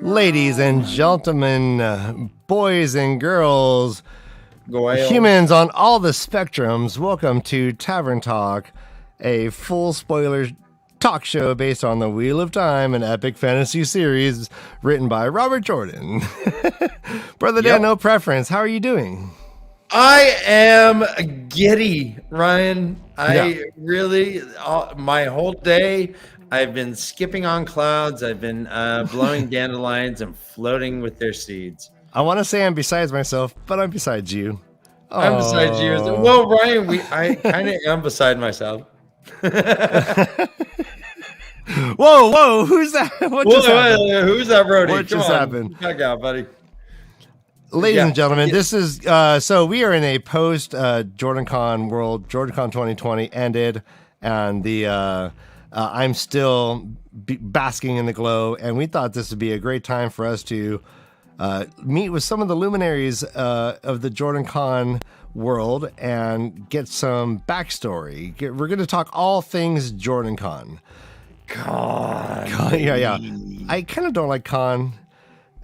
Ladies and gentlemen, boys and girls, Goyle. humans on all the spectrums, welcome to Tavern Talk, a full spoiler talk show based on the Wheel of Time, an epic fantasy series written by Robert Jordan. Brother Dan, no preference. How are you doing? I am giddy, Ryan. Really, my whole day, I've been skipping on clouds. I've been blowing dandelions and floating with their seeds. I want to say I'm besides myself, but I'm besides you. I'm besides you. Well, Ryan, I kind of am beside myself. Whoa, who's that? Who's that roadie? What just happened? Back out, buddy. Ladies and gentlemen, this is so we are in a post JordanCon world. JordanCon 2020 ended, and the I'm still basking in the glow, and we thought this would be a great time for us to meet with some of the luminaries of the JordanCon world and get some backstory. We're going to talk all things JordanCon. Con. Yeah. I kind of don't like con.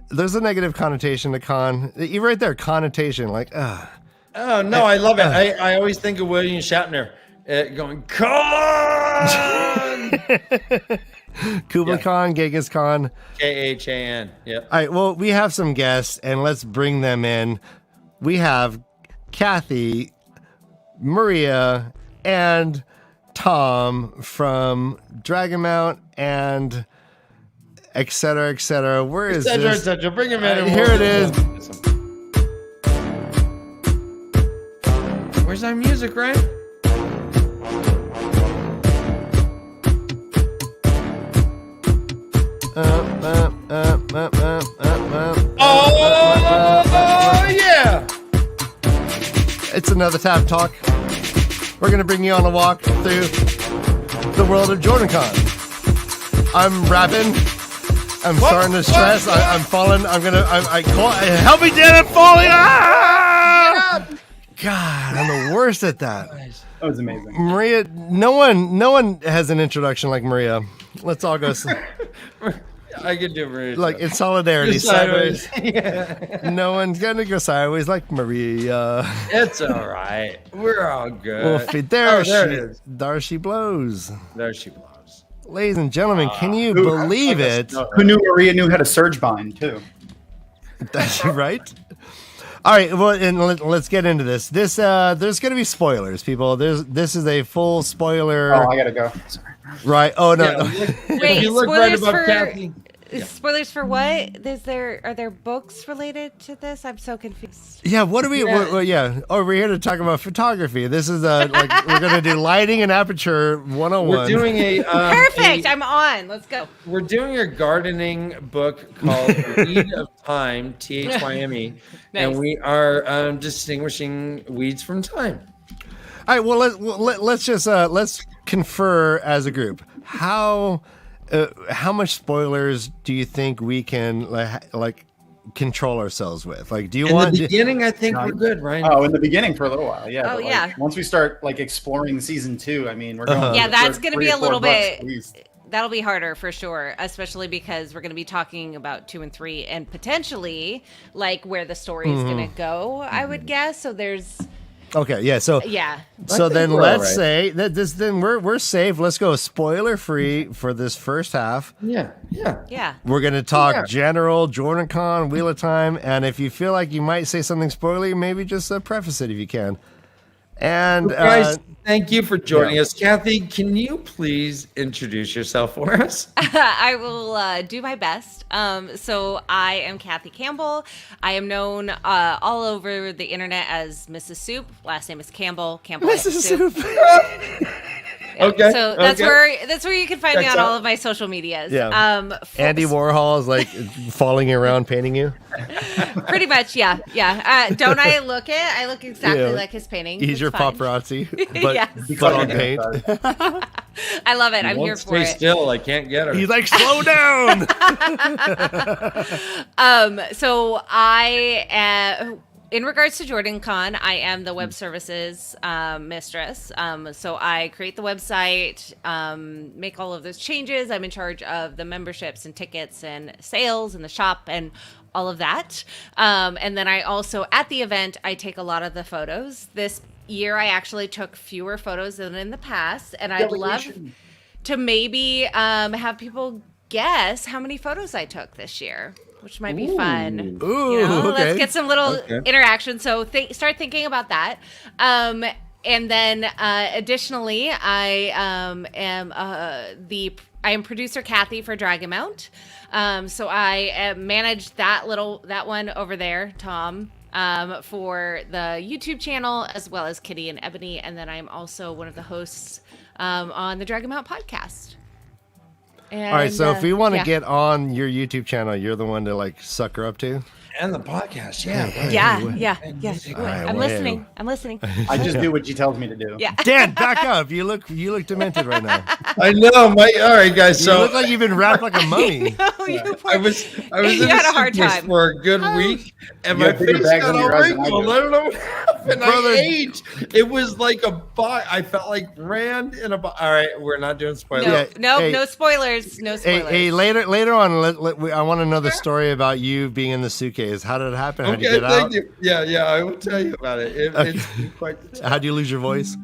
There's a negative connotation to con. You're right there, connotation. Like, oh no, I love it. I always think of William Shatner going con. Kublai Khan, Genghis Khan. Khan. Yep. All right. Well, we have some guests, and let's bring them in. We have Kathy, Maria, and Thom from Dragonmount and et cetera. Where is this? Bring him in. Here it is. Where's our music, right? Oh yeah! It's another Tab Talk. We're gonna bring you on a walk through the world of JordanCon. I'm rapping. I'm starting to stress. I'm falling. Help me, Dan! I'm falling. Ah! God, I'm the worst at that. That was amazing. Maria, no one has an introduction like Maria. Let's all go. I can do Maria. Like in solidarity, sideways. Yeah. No one's gonna go sideways like Maria. It's all right. We're all good. Well, there it is. There she blows. There she blows. Ladies and gentlemen, can you believe it? Who knew Maria knew how to surge bind too? That's right. All right, well, and let's get into this. There's going to be spoilers, people. This is a full spoiler. Oh, I gotta go. Sorry. Right. Oh no. Yeah, Wait, you look right above Kathy. Spoilers for what? Are there books related to this? I'm so confused. Yeah. What do we? Yeah. Oh, we're here to talk about photography. This is we're going to do lighting and aperture 101. We're doing a perfect. I'm on. Let's go. We're doing a gardening book called Weed of Time, THYME, Nice. and we are distinguishing weeds from time. All right. Well, let's just let's confer as a group. How much spoilers do you think we can like control ourselves with? Like, do you in want the beginning? I think we're good, right? Oh, in the beginning for a little while, yeah. Oh, but, yeah. Once we start exploring season 2, I mean, we're going. Yeah, that's going to be a little bit. at least. That'll be harder for sure, especially because we're going to be talking about 2 and 3 and potentially like where the story is going to go. I would guess. So there's. Okay, yeah. So then let's say that then we're safe. Let's go spoiler free for this first half. Yeah. We're gonna talk general JordanCon, Wheel of Time, and if you feel like you might say something spoilery, maybe just preface it if you can. And guys, thank you for joining us. Kathy, can you please introduce yourself for us? I will do my best. So I am Kathy Campbell. I am known all over the internet as Mrs. Soup. Last name is Campbell. Mrs. Soup. Okay. So that's where you can find me on all of my social medias. Yeah. Andy Warhol is like following you around painting you. Pretty much, yeah. Don't I look it? I look exactly like his painting. He's your paparazzi, but, Yes. but on paint. I love it. I'm here for it. Stay still. I can't get her. He's like, slow down. So I in regards to JordanCon, I am the web services mistress. So I create the website, make all of those changes. I'm in charge of the memberships and tickets and sales and the shop and all of that. And then I also, at the event, I take a lot of the photos. This year, I actually took fewer photos than in the past. And I'd love to maybe have people guess how many photos I took this year, which might be fun. Ooh, okay. Let's get some little interaction. So start thinking about that. And then additionally, I am producer Kathy for Dragonmount. So I manage that one over there, Thom, for the YouTube channel, as well as Kitty and Ebony. And then I'm also one of the hosts on the Dragonmount podcast. And, all right, so if we want to get on your YouTube channel, you're the one to like suck her up to? And the podcast, Yeah. Right, I'm listening. I just do what she tells me to do. Yeah. Dan, back up. You look demented right now. I know. All right, guys. You So look like you've been wrapped like a mummy. I was You in had the a hard sickness time. for a good week, and You my have bigger face bags got on all your eyes than I wrinkled. do. I don't know what happened. Brother. I aged. It was like a bot. I felt like Rand in a bot. All right, we're not doing spoilers. Yeah. Hey. No spoilers. No spoilers. Hey, later on, I want to know the story about you being in the suitcase. How did it happen? How did you Okay, get thank out? you. Yeah, I will tell you about it. It's been quite the time. How do you lose your voice?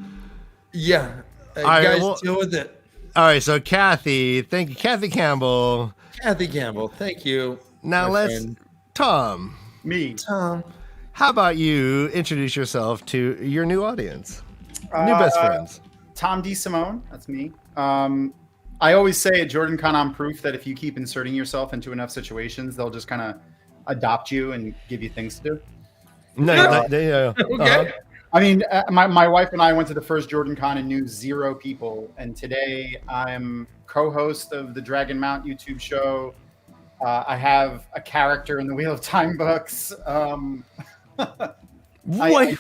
Yeah, right, guys, well- deal with it. All right, so Kathy, thank you, Kathy Campbell. Kathy Campbell, thank you. Now my let's, friend. Tom, Me. Thom. how about you introduce yourself to your new audience, new best friends? Thom DeSimone. That's me. I always say at JordanCon, I'm proof that if you keep inserting yourself into enough situations, they'll just kind of adopt you and give you things to do. No, yeah. Okay. I mean, my wife and I went to the first JordanCon and knew 0 people. And today I'm co-host of the Dragonmount YouTube show. I have a character in the Wheel of Time books. Wait.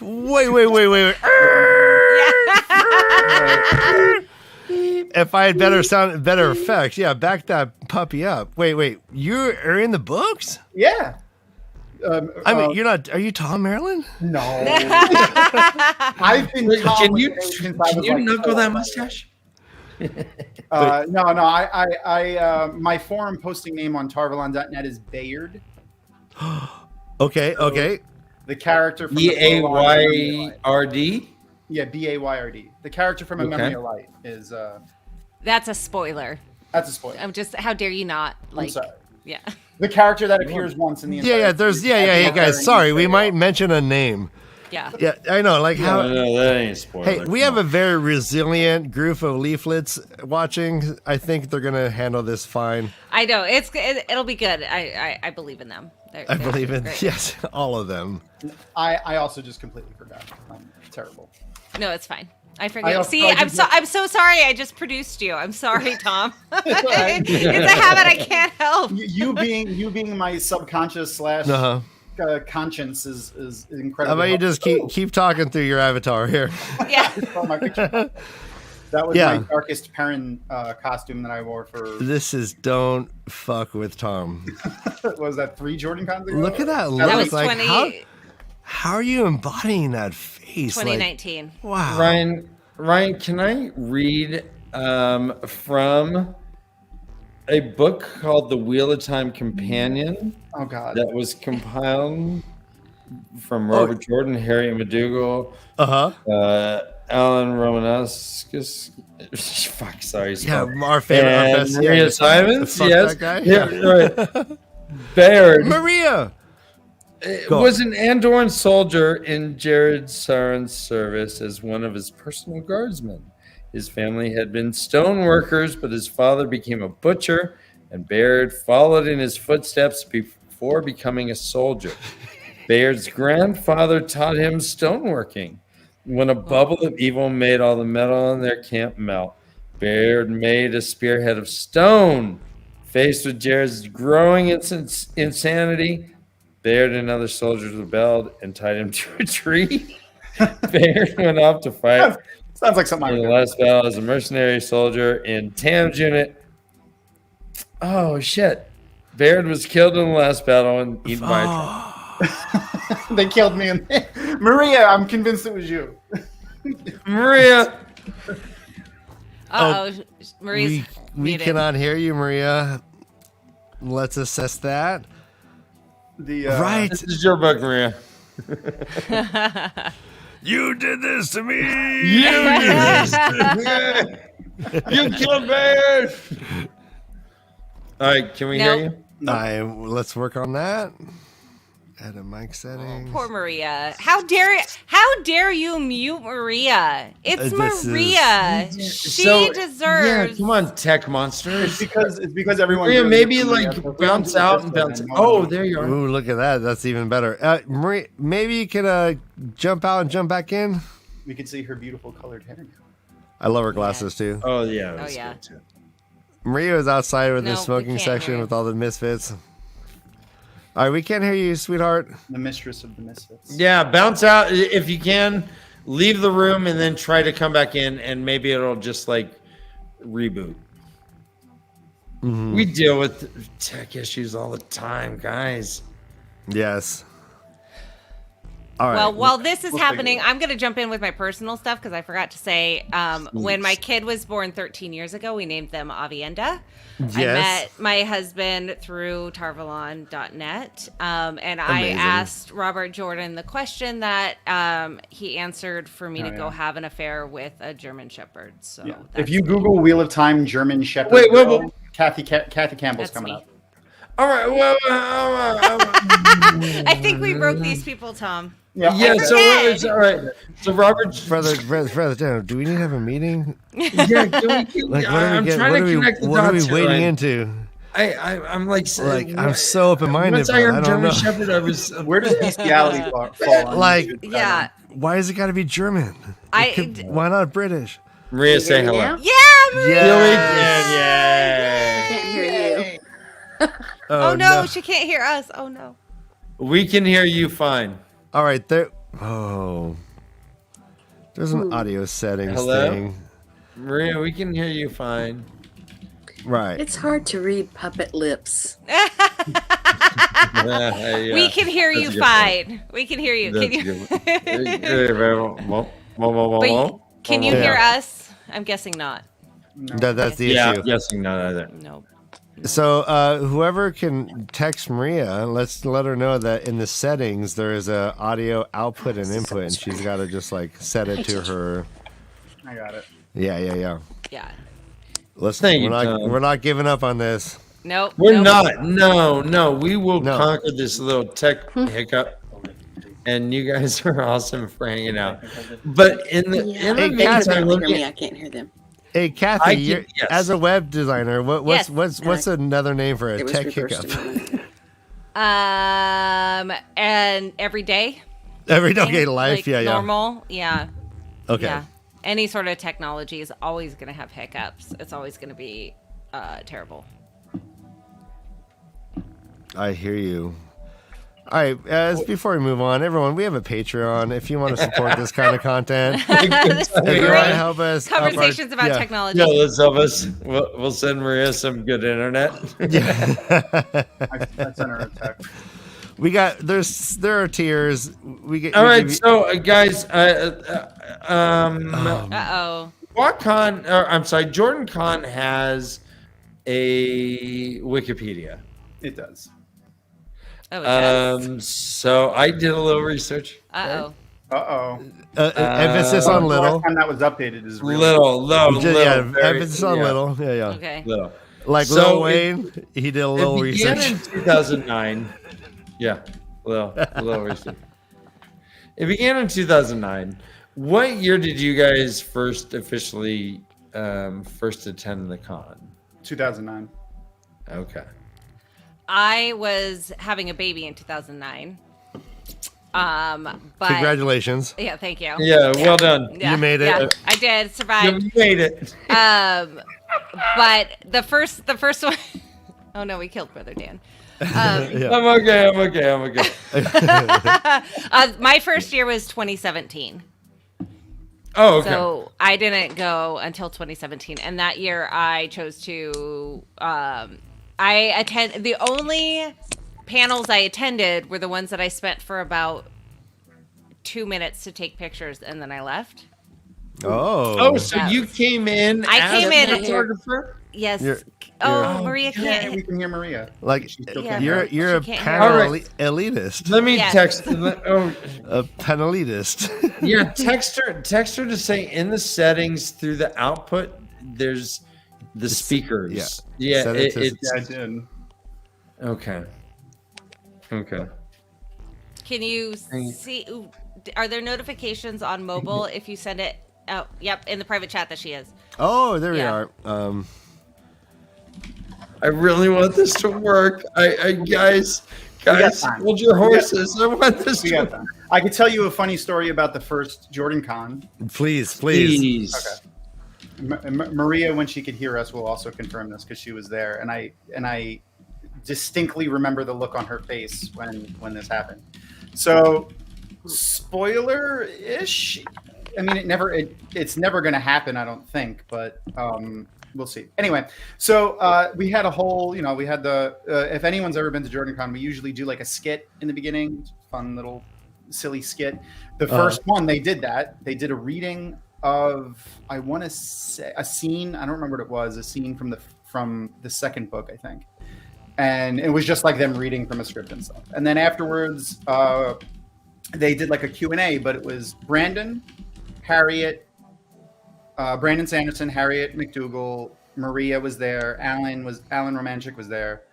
If I had better effects, yeah, back that puppy up. Wait, you are in the books? Yeah. I mean, you're not. Are you Tom Maryland? No. I've been Tom Can with you Dave since I was like knuckle 4. that mustache? No. I my forum posting name on Tarvalon.net is Bayard. Okay. The character from BAYRD. Yeah, BAYRD. The character from A Okay. Memory of Light is That's a spoiler. that's a spoiler. I'm just. How dare you not? I'm sorry. Yeah. The character that appears once in the Yeah. There's Hey guys, sorry, we might mention a name. Yeah. Yeah, I know. Like how. No, that ain't a spoiler. Hey, we have a very resilient group of leaflets watching. I think they're gonna handle this fine. I know it'll be good. I believe in them. I believe in great. yes, all of them. I also just completely forgot. I'm terrible. No, it's fine. I I forget. also- See, I I'm just- so sorry. I just produced you. I'm sorry, Tom. It's a habit I can't help. You being my subconscious slash Uh-huh. conscience is How incredible. about you just keep talking through your avatar here? Yeah. my picture. That was Yeah. my darkest Perrin costume that I wore for. This is Don't Fuck with Tom. What was that 3 JordanCons ago? Look at that look. That was like 20, how are you embodying that face? Like, 2019. wow. Ryan, can I read from a book called The Wheel of Time Companion Oh God. that was compiled from Robert Jordan, Harriet McDougal, Alan Romanescus. Fuck, sorry. Yeah, our favorite, our And best. Maria yeah, Simons, fuck yes. that guy? Yeah, right. Bayard Maria. Go. was an Andorran soldier in Jared Saren's service as one of his personal guardsmen. His family had been stone workers, but his father became a butcher, and Bayard followed in his footsteps before becoming a soldier. Bayard's grandfather taught him stoneworking. When a bubble of evil made all the metal in their camp melt, Bayard made a spearhead of stone. Faced with Jared's growing insanity, Bayard and other soldiers rebelled and tied him to a tree. Bayard went off to fight Sounds like something I in would the do. last battle as a mercenary soldier in Tam's unit. Oh, shit. Bayard was killed in the last battle and eaten by a tree. They killed me. Maria, I'm convinced it was you. Maria. Maria's We muted. cannot hear you, Maria. Let's assess that. Right. This is your book, Maria. You did this to me. You did this to me. You killed me. All right, can we hear you? Let's work on that. Add a mic setting. Poor Maria. How dare you mute Maria? It's Maria. She deserves. Yeah, come on, tech monster. It's because everyone. Maria, maybe like bounce out and bounce. Oh, there you are. Ooh, look at that. That's even better. Maria, maybe you can jump out and jump back in. We could see her beautiful colored hair. I love her glasses too. Oh yeah. Oh yeah. Maria was outside with the No, smoking we can't section hear. with all the misfits. All right, we can't hear you, sweetheart. The mistress of the misfits. Yeah, bounce out if you can. Leave the room and then try to come back in, and maybe it'll just like reboot. Mm-hmm. We deal with tech issues all the time, guys. Yes. All right. Well, while this is We'll happening, figure it I'm going to jump in with my personal stuff because I forgot to say when my kid was born 13 years ago, we named them Avienda. Yes. I met my husband through tarvalon.net, and I Amazing. asked Robert Jordan the question that he answered for me to go yeah. have an affair with a German Shepherd. So Yeah. that's If you me. Google Wheel of Time German Shepherd, Wait, girl, Kathy Campbell's That's coming me. up. All right. Well, I think we broke these people, Tom. Yeah. yeah. So forget. all right. So Robert. Brother Dan, do we need to have a meeting? Yeah. Can we, Like, I'm trying to connect the what are we dots here, waiting Ryan. into? I'm like I'm so open-minded, Once I but heard I don't German know. Shepherd, I was. Where does bestiality fall on? Like, YouTube? Yeah. why has it got to be German? Why not British? Maria, say hello. Yeah? Yeah, Maria. Yeah, Can't hear you. Oh no, she can't hear us. Oh no. we can hear you fine. All right, there. Oh, there's an audio settings Hello? thing. Maria, we can hear you fine. Right. It's hard to read puppet lips. Yeah, We can hear that's you a good fine. We can hear you. That's Can you? can you hear us? I'm guessing not. That's the Yeah, issue. I'm guessing not either. Nope. So whoever can text Maria, let's let her know that in the settings there is a audio output and input, and she's got to just like set it to her. I got it. Yeah. Yeah. Let's. Thank you, Tom. We're not giving up on this. Nope. We're nope. not. No. We will No. conquer this little tech hiccup. And you guys are awesome for hanging out. But in the Yeah. Hey, They can Kathy, hear me. I can't hear them. Hey, Kathy, I can- you're, yes. as a web designer, Yes. what's another name for a It was tech reversed. hiccup? And every day. Every day life, like yeah. Normal, yeah. Okay. Yeah. Any sort of technology is always going to have hiccups. It's always going to be terrible. I hear you. All right, before we move on, everyone, we have a Patreon. If you want to support this kind of content, if you want to help us, up our- Conversations about yeah. technology. Yeah, let's help us. We'll send Maria some good internet. I sent her a text. We got there are tiers. We get All we right, give you- so guys, Uh-oh. JordanCon has a Wikipedia. It does. Oh, it does. So I did a little research. Uh-oh. Uh-oh. emphasis on The little. last time that was updated is really Emphasis on little. Yeah. Okay. Little. Like So Lil Wayne, he did a little It began research. in 2009. Yeah, little research. It began in 2009. What year did you guys first officially first attend the con? 2009. Okay. I was having a baby in 2009. But Congratulations. yeah, thank you. Yeah, well done. Yeah, You made it. Yeah, I did survive. You made it. But the first one. Oh no, we killed Brother Dan. Yeah. I'm okay. My first year was 2017. Oh, okay. So I didn't go until 2017, and that year I chose to. I attend the only panels I attended were the ones that I spent for about 2 minutes to take pictures, and then I left. Oh, so Yes. you came in I as came a in- photographer? Yes. You're- Maria Yeah, can't. we can hear Maria. Like She still Yeah. can't you're hear us. a She can't panel hear us. elitist. Let me Yes. text. Oh, A panelitist. yeah, text her to say in the settings through the output, there's the speakers. Yeah, Set it to- Yeah, I did. okay. Okay. Can you see? Ooh, are there notifications on mobile if you send it? Oh, yep, in the private chat that she is. Oh, there we Yeah. are. I really want this to work. I guys, got time. hold your horses. I want this We to got that. I could tell you a funny story about the first JordanCon. Please. Please. Maria, when she could hear us, will also confirm this because she was there, and I distinctly remember the look on her face when this happened. So, spoiler-ish. I mean, it's never going to happen, I don't think, but we'll see. Anyway, so we had a whole, we had the if anyone's ever been to JordanCon, we usually do like a skit in the beginning, fun little silly skit. The first one they did that. They did a reading of, I want to say, a scene. I don't remember what it was. A scene from the second book, I think. And it was just like them reading from a script and stuff. And then afterwards, they did like a Q&A, but it was Brandon, Harriet, Brandon Sanderson, Harriet McDougal, Maria was there, Alan Romanchik was there,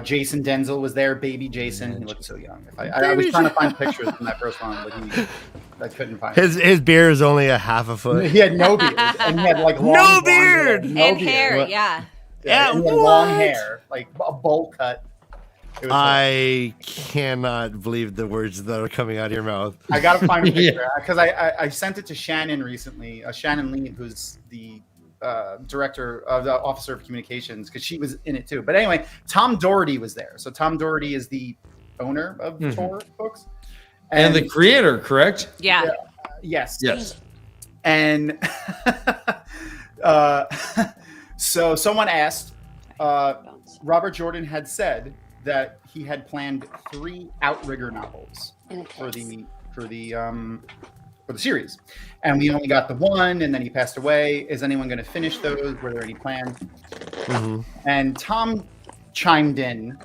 Jason Denzel was there, baby Jason. He looked so young. I was trying to find pictures from that first one, but I couldn't find it. His beard is only a half a foot. He had no beard, and he had like long, No blonde beard! hair. And hair, What? yeah. Yeah, and he had long hair, like a bowl cut. It was I cannot believe the words that are coming out of your mouth. I gotta find a picture because I sent it to Shannon recently. Shannon Lee, who's the director of the Officer of Communications, because she was in it too. But anyway, Tom Doherty was there. So Tom Doherty is the owner of Tor Books And the creator, correct? Yeah. yes, Yes. And so someone asked, Robert Jordan had said that he had planned 3 Outrigger novels for the series, and we only got the one, and then he passed away. Is anyone going to finish those? Were there any plans? And Tom chimed in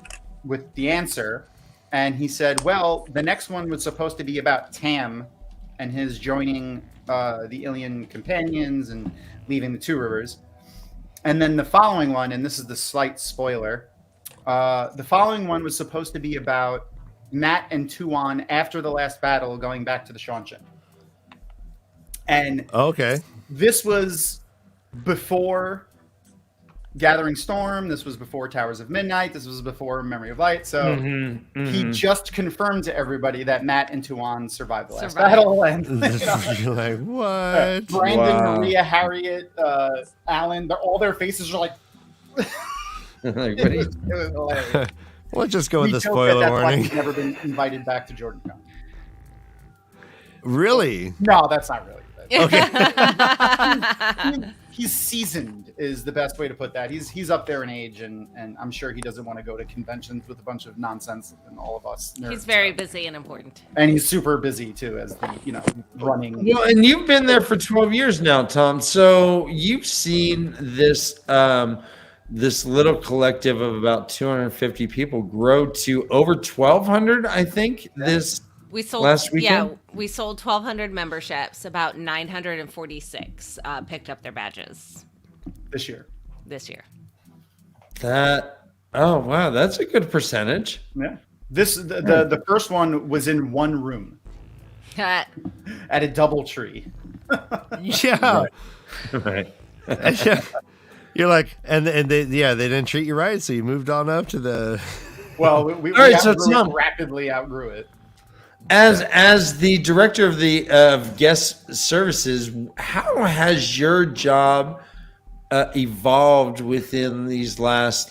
with the answer, and he said, well, the next one was supposed to be about Tam and his joining the Ilian companions and leaving the Two Rivers. And then the following one, and this is the slight spoiler, the following one was supposed to be about Matt and Tuon after the last battle going back to the Shanshan. And Okay. this was before Gathering Storm. This was before Towers of Midnight. This was before Memory of Light. So he just confirmed to everybody that Matt and Tuon survived the last battle. And You're like, what? Brandon, Wow. Maria, Harriet, Alan, all their faces are like, Like, what it do you- was hilarious. We'll just go with We the joke spoiler that's why warning. he's never been invited back to JordanCon. Really? No, that's not really. Okay. He's seasoned is the best way to put that. He's up there in age, and I'm sure he doesn't want to go to conventions with a bunch of nonsense and all of us nerds. He's very busy and important. And he's super busy too, as the running. Well, and you've been there for 12 years now, Tom. So you've seen this this little collective of about 250 people grow to over 1,200, I think, this We sold last weekend. we sold 1,200 memberships. About 946 picked up their badges This year. this year. Oh wow, that's a good percentage. Yeah. The first one was in one room at a double tree. Yeah. Right. Yeah. You're like, and they didn't treat you right, so you moved on up to the. Well, we All right, so outgrew it, Tom- rapidly outgrew it. As the director of the guest services, how has your job evolved within these last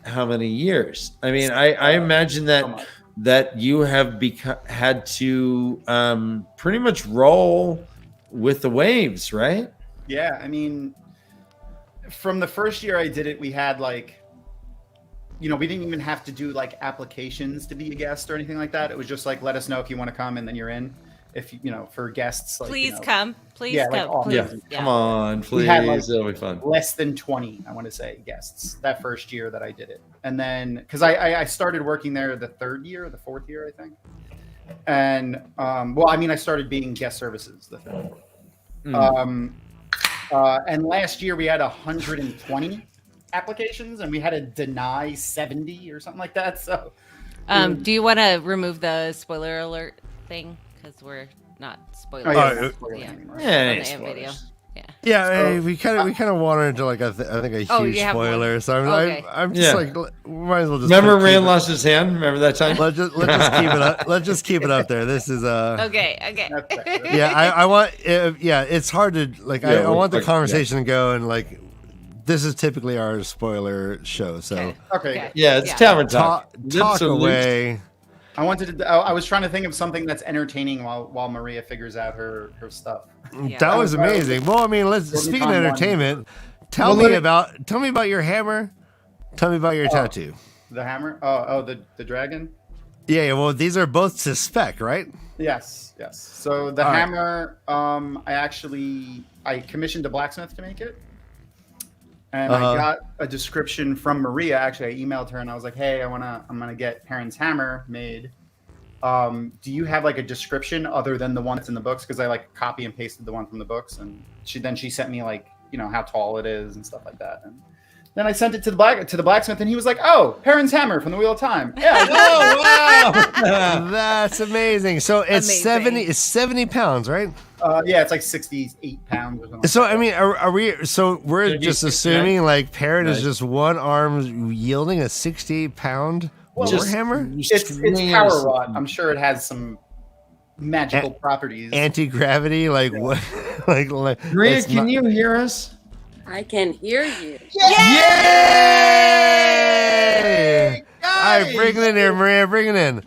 how many years? I mean, I imagine that you have had to pretty much roll with the waves, right? Yeah, I mean, from the first year I did it, we had we didn't even have to do like applications to be a guest or anything like that. It was just like, let us know if you want to come and then you're in. If for guests, like, Please come. Please yeah, come. like all- please. Yeah, come on, please. had, like, It'll be fun. less than 20, I want to say, guests that first year that I did it. And then because I started working there the third year, the fourth year, I think. And I started being guest services the third year. And last year we had 120 applications and we had to deny 70 or something like that. So Do you want to remove the spoiler alert thing? Because we're not spoiling. not Oh, spoiling yeah. anymore. Yeah, on it's the end video. spoilers. Yeah. Yeah, So- we kind of wanted into like I think a huge Oh, you have one? spoiler. So Okay. I'm just Yeah. like, might as well just Remember keep Rand it- lost his hand? Remember that time? Let's just keep it up. Let's just keep it up there. This is Okay. That's fair. yeah. I want it's hard to like. Yeah, I want the like, conversation to go and like. This is typically our spoiler show, so Okay. Yeah, it's Yeah. Tavern talk. talk Lips are loose. away. I wanted to. I was trying to think of something that's entertaining while Maria figures out her stuff. Yeah. That was amazing. Well, I mean, speaking of JordanCon entertainment, tell me about your hammer. Tell me about your tattoo. The hammer. Oh, the dragon. Yeah. Well, these are both suspect, right? Yes. So the All right. hammer. I commissioned a blacksmith to make it, and I got a description from Maria. Actually, I emailed her and I was like, "Hey, I'm gonna get Perrin's hammer made. Do you have like a description other than the one that's in the books? Because I like copy and pasted the one from the books, and she sent me like how tall it is and stuff like that. And then I sent it to the blacksmith, and he was like, "Oh, Perrin's hammer from the Wheel of Time." Yeah. Oh, wow. That's amazing. So it's Amazing. 70 pounds, right? Yeah, it's like 68 pounds or something. So I mean, are we? So we're Should be just 69? assuming like Parrot is Nice. just one arm yielding a 68-pound warhammer, it's power rod. I'm sure it has some magical properties. anti-gravity, like what? like Maria, it's can not- you hear us? I can hear you. Yay! All right, bring it in here, Maria. Bring it in.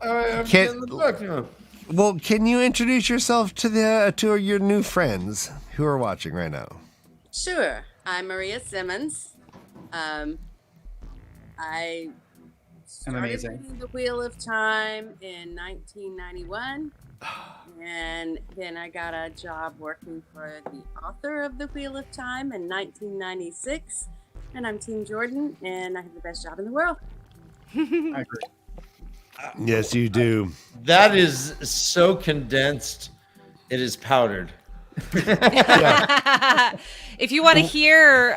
I'm Can't- getting the book. Yeah. Well, can you introduce yourself to your new friends who are watching right now? Sure. I'm Maria Simmons. I started amazing. reading The Wheel of Time in 1991. And then I got a job working for the author of The Wheel of Time in 1996. And I'm Team Jordan, and I have the best job in the world. I agree. Yes, you do. That is so condensed. It is powdered. If you want to hear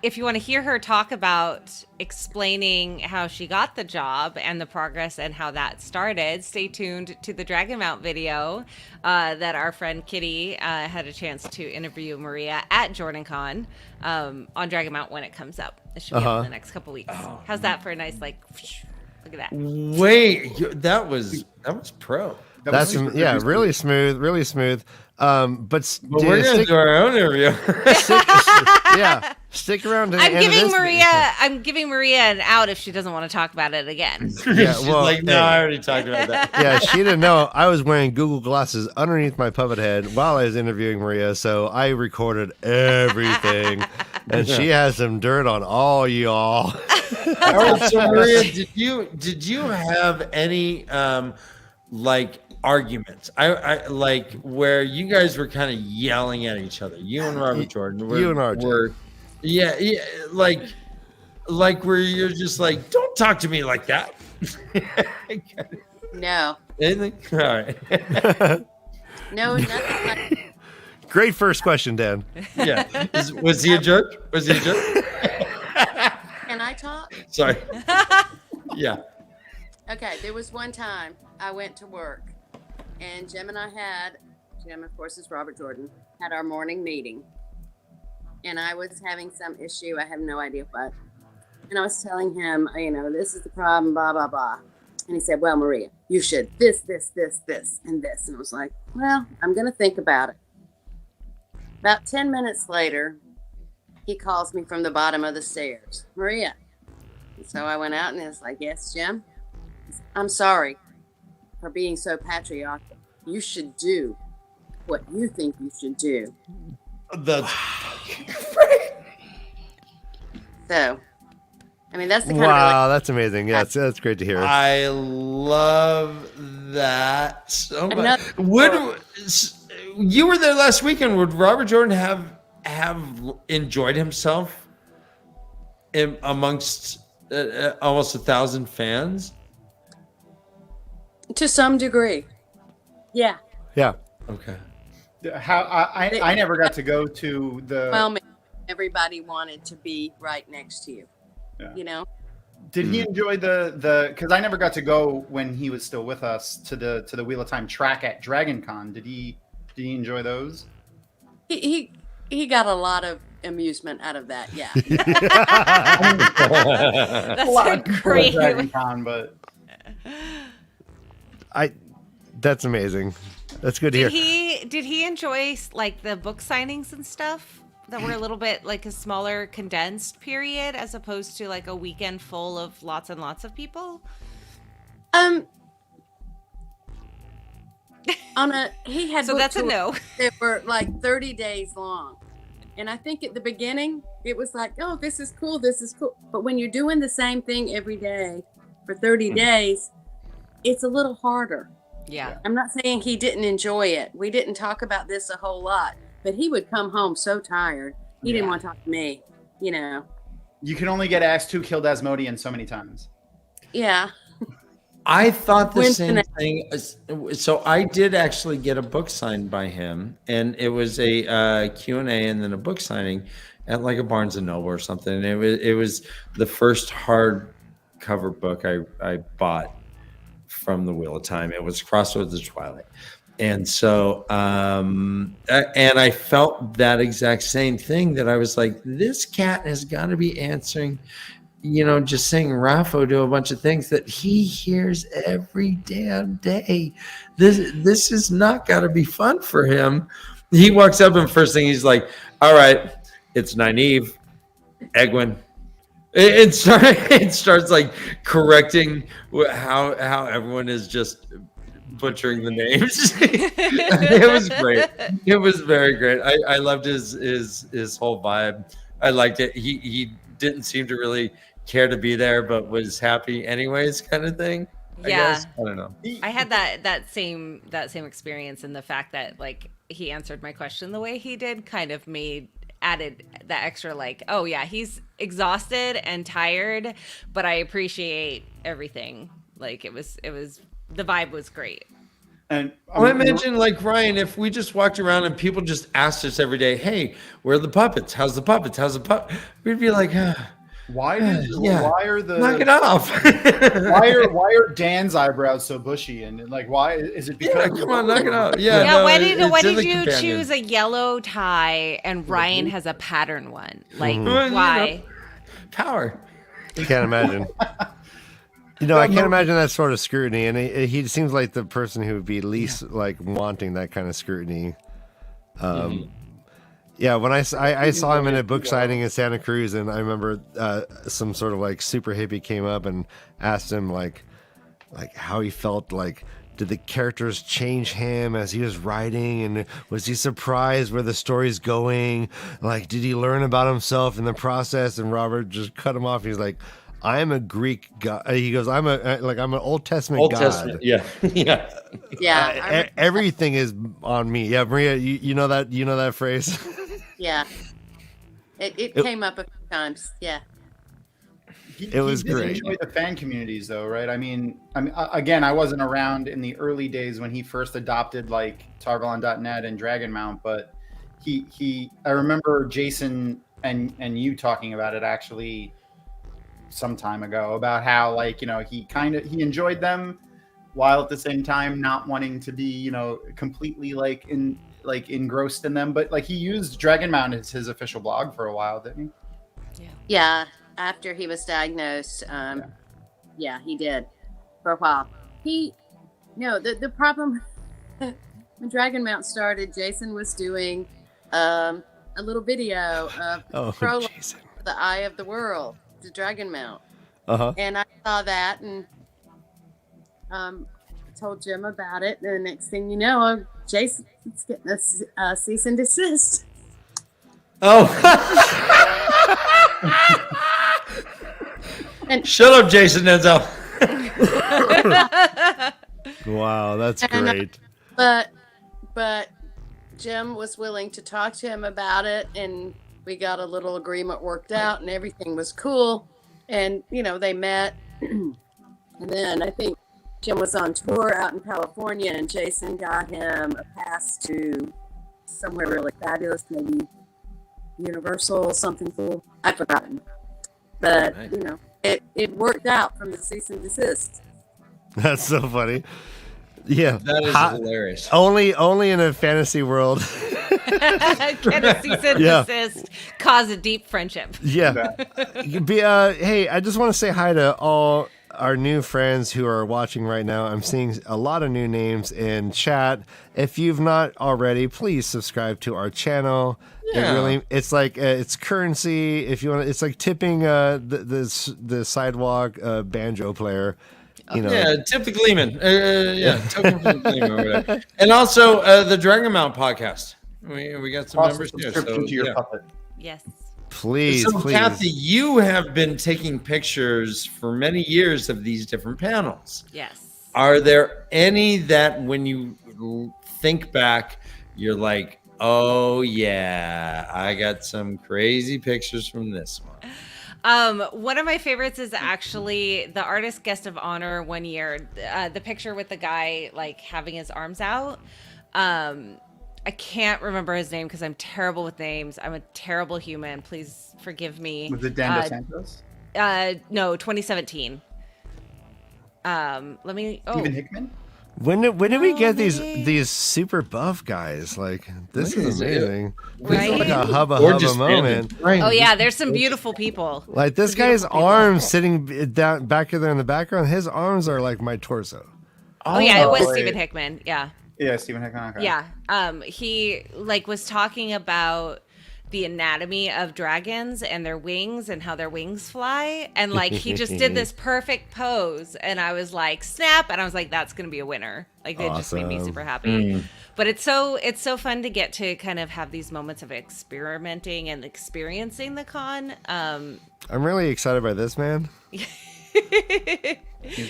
if you want to hear her talk about explaining how she got the job and the progress and how that started, stay tuned to the Dragonmount video that our friend Kitty had a chance to interview Maria at JordanCon on Dragonmount when it comes up. It should be up in the next couple weeks. How's that for a nice look at that? Wait, that was pro. That's really smooth, really smooth. But But we're gonna do our own interview. stick around to the I'm end of giving this Maria. I'm giving Maria an out if she doesn't want to talk about it again. Yeah, She's well, like, no, hey. I already talked about that. Yeah, she didn't know I was wearing Google glasses underneath my puppet head while I was interviewing Maria, so I recorded everything, and she has some dirt on all y'all. All right, so Maria, did you have any like arguments? I like where you guys were kind of yelling at each other. You and Robert Jordan. You and RJ. were yeah, like where you're just like, don't talk to me like that. No. Anything? All right. No, nothing like Great first question, Dan. Yeah. Was he a jerk? Was he a jerk? Can I talk? Sorry. Yeah. Okay, there was one time I went to work, and Jim, of course, is Robert Jordan, had our morning meeting. And I was having some issue. I have no idea what. And I was telling him, this is the problem, blah, blah, blah. And he said, well, Maria, you should this, and this. And I was like, well, I'm going to think about it. About 10 minutes later, he calls me from the bottom of the stairs, Maria. And so I went out and it's like, yes, Jim, I'm sorry for being so patriotic. You should do what you think you should do. That's So I mean, that's the kind Wow, of that's amazing. Yeah, that's great to hear. I love that so much. Another- You were there last weekend? Would Robert Jordan have enjoyed himself amongst almost 1,000 fans? to some degree. Yeah. Yeah. Okay. How I never got to go to the. Well, everybody wanted to be right next to you. Yeah. You know. Did he enjoy the? Because I never got to go when he was still with us to the Wheel of Time track at DragonCon. Did he enjoy those? He got a lot of amusement out of that. Yeah. That's A lot a of people at great. DragonCon, but That's amazing. That's good to Did he enjoy like the book signings and stuff that were a little bit like a smaller condensed period as opposed to like a weekend full of lots and lots of people? He had So book that's a tours no. that were like 30 days long. And I think at the beginning it was like, oh, this is cool. But when you're doing the same thing every day for 30 days, it's a little harder. Yeah. I'm not saying he didn't enjoy it. We didn't talk about this a whole lot, but he would come home so tired. He didn't want to talk to me, you know. you can only get asked who killed Asmodean so many times. Yeah. I thought the Winston- same thing. So I did actually get a book signed by him, and it was a Q&A and then a book signing at like a Barnes & Noble or something. And it was the first hardcover book I bought from the Wheel of Time. It was Crossroads of Twilight. And so, and I felt that exact same thing, that I was like, this cat has got to be answering, just saying Raffo to a bunch of things that he hears every damn day. This is not got to be fun for him. He walks up and first thing he's like, all right, it's Nynaeve, Egwene. It starts like correcting how everyone is just butchering the names. It was great. It was very great. I loved his whole vibe. I liked it. He didn't seem to really care to be there, but was happy anyways, kind of thing. I guess. I don't know. I had that same experience, and the fact that like he answered my question the way he did kind of added that extra like, oh yeah, he's exhausted and tired, but I appreciate everything. Like it was the vibe was great. And I imagine, like, Ryan, if we just walked around and people just asked us every day, hey, where are the puppets? How's the puppets? How's the puppet? We'd be like, why are the knock it off. why are Dan's eyebrows so bushy, and like why is it because come on, knock it out. Yeah, Yeah, no, why it's did in the you companion. choose a yellow tie and Ryan has a pattern one? Like Well, why? Power. Can't imagine. I can't imagine that sort of scrutiny, and he seems like the person who would be least like wanting that kind of scrutiny. Yeah, when I saw him in a book signing in Santa Cruz, and I remember some sort of like super hippie came up and asked him like how he felt, like did the characters change him as he was writing, and was he surprised where the story's going? Like, did he learn about himself in the process? And Robert just cut him off. He's like, I am a Greek god. He goes, I'm an Old Testament god. Testament, yeah. Yeah. Everything is on me. Yeah, Maria, you know that phrase? Yeah. It came up a few times. Yeah. It was he did great. enjoy the fan communities, though, right? I mean, again, I wasn't around in the early days when he first adopted like Tarvalon.net and Dragonmount, but I remember Jason and you talking about it actually some time ago about how he enjoyed them while at the same time not wanting to be completely engrossed in them, but like he used Dragonmount as his official blog for a while, didn't he? Yeah. After he was diagnosed, yeah, he did for a while. The problem when Dragonmount started, Jason was doing a little video of prologue Jason. for the Eye of the World, the Dragonmount. Uh-huh. And I saw that and told Jim about it. And the next thing you know, Jason's getting a cease and desist. Oh. Shut up, Jason Denzel. Wow, that's And, great. But Jim was willing to talk to him about it, and we got a little agreement worked out, and everything was cool. And they met, and then I think Jim was on tour out in California, and Jason got him a pass to somewhere really fabulous, maybe Universal, something cool. I've forgotten, but Nice. it worked out from the cease and desist. That's so funny. Yeah, That is hilarious. only in a fantasy world. Can a cease and desist cause a deep friendship? Yeah. Hey, I just want to say hi to all our new friends who are watching right now. I'm seeing a lot of new names in chat. If you've not already, please subscribe to our channel. Yeah. It's like it's currency. If you want, it's like tipping the sidewalk banjo player. Yeah, tip the Gleeman. Tip the Gleeman or whatever. And also the Dragonmount podcast. We got some Also members here. subscription to your puppet. Yes. Please, So, please. Kathy, you have been taking pictures for many years of these different panels. Yes. Are there any that when you think back, you're like, oh, yeah, I got some crazy pictures from this one? One of my favorites is actually the artist guest of honor one year. The picture with the guy like having his arms out. I can't remember his name because I'm terrible with names. I'm a terrible human. Please forgive me. Was it Dan DeSantos? No, 2017. Let me. Oh, Stephen Hickman? When did we get maybe. these super buff guys? Like, this Look is at this, amazing. Right? This is like a hubba Gorgeous moment. man. oh yeah, there's some beautiful people. Like this Some guy's beautiful people. arms sitting down back there in the background. His arms are like my torso. Oh yeah, it was wait. Stephen Hickman. Yeah. Yeah, Stephen Hickman. Okay. Yeah. He like was talking about the anatomy of dragons and their wings and how their wings fly. And like he just did this perfect pose. And I was like, snap. And I was like, that's gonna be a winner. Like it just made me Awesome. super happy. But it's so fun to get to kind of have these moments of experimenting and experiencing the con. I'm really excited by this man. He's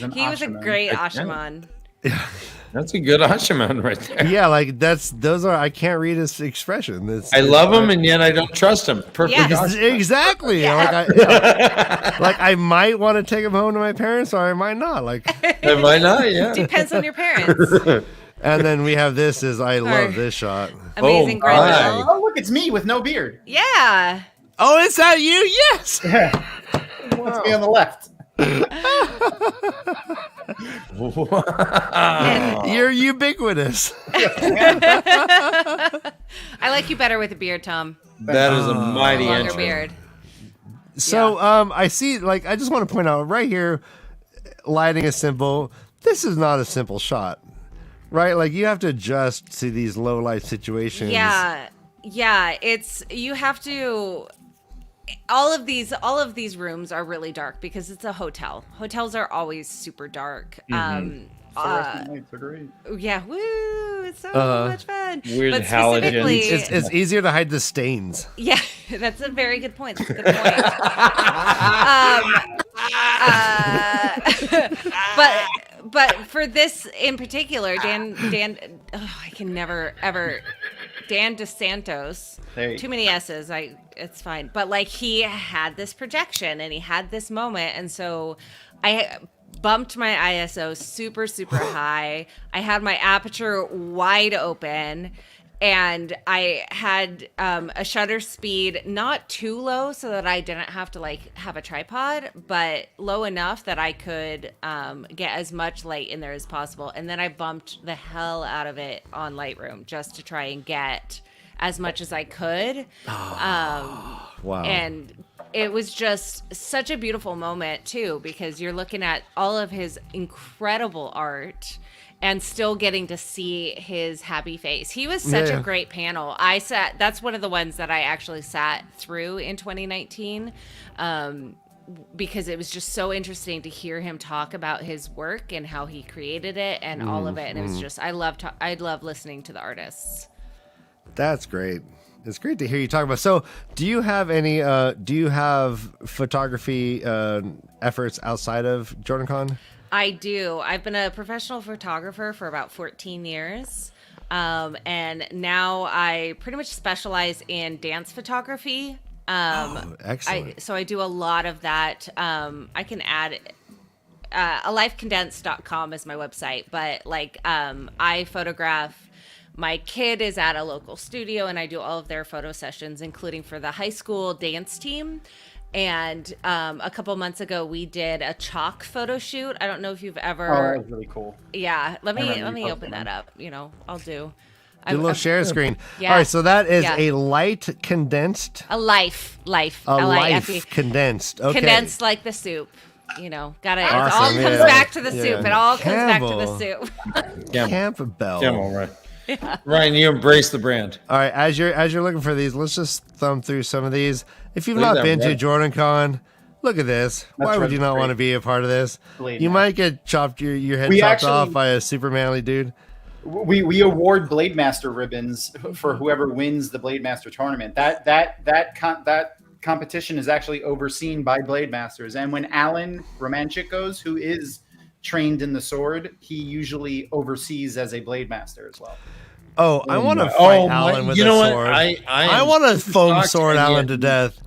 an He was a Ashaman. great Yeah. Ashaman. That's a good Ashaman right there. Yeah, like those are I can't read his expression. I love him, and yet I don't trust him. Perfect. Yeah. Ashaman. Exactly. Yeah. Like I might want to take him home to my parents, or I might not. Like, Why not? Yeah. Depends on your parents. and then we have this. I love Or- this shot. Amazing my. Grendel. Oh, look, it's me with no beard. Yeah. Oh, is that you? Yes. Yeah. It's me on the left. You're ubiquitous. I like you better with a beard, Tom. That is a mighty Longer entry. beard. So I see, like, I just want to point out right here, lighting is simple. This is not a simple shot, right? Like you have to adjust to these low light situations. Yeah. It's you have to. All of these rooms are really dark because it's a hotel. Hotels are always super dark. Fluorescent lights are great. Yeah, woo! It's so much fun. Weird but halogens. specifically, It's easier to hide the stains. yeah, that's a very good point. That's a good point. But for this in particular, Dan, I can never ever. Dan DeSantos. Hey. Too many S's. It's fine. But like he had this projection and he had this moment, and so I bumped my ISO super, super high. I had my aperture wide open, and I had a shutter speed not too low so that I didn't have to like have a tripod, but low enough that I could get as much light in there as possible. And then I bumped the hell out of it on Lightroom just to try and get as much as I could. Wow. And it was just such a beautiful moment too, because you're looking at all of his incredible art and still getting to see his happy face. He was such Yeah. a great panel. That's one of the ones that I actually sat through in 2019. Because it was just so interesting to hear him talk about his work and how he created it and all of it. And it was just, I love listening to the artists. That's great. It's great to hear you talk about. So, do you have any? Do you have photography efforts outside of JordanCon? I do. I've been a professional photographer for about 14 years. And now I pretty much specialize in dance photography. Excellent. So I do a lot of that. I can add LifeCondensed.com is my website, but like I photograph. My kid is at a local studio, and I do all of their photo sessions, including for the high school dance team. And a couple months ago, we did a chalk photo shoot. I don't know if you've ever. Oh, that was really cool. Yeah, let me open that up. You know, I'll do. Do a little share screen. Yeah. All right, so that is a light condensed. A life, A Life life condensed. Okay. condensed like the soup. You know, got it. Awesome, It all comes yeah. back to the soup. It all comes back to the Campbell. soup. Campbell. Campbell, right? Ryan, you embrace the brand. All right, as you're looking for these, let's just thumb through some of these. If you've Look at not that been to red. JordanCon, look at this. Why would you not great. want to be a part of this? Blade You Master. might get chopped your head We chopped actually- off by a super manly dude. We award Blade Master ribbons for whoever wins the Blade Master tournament. That competition is actually overseen by Blade Masters. And when Alan Romanchik goes, who is trained in the sword, he usually oversees as a Blade Master as well. Oh, I want to my- fight oh, my- Alan with you a know what? sword. I I am want to foam shocked sword and Alan yet- to death.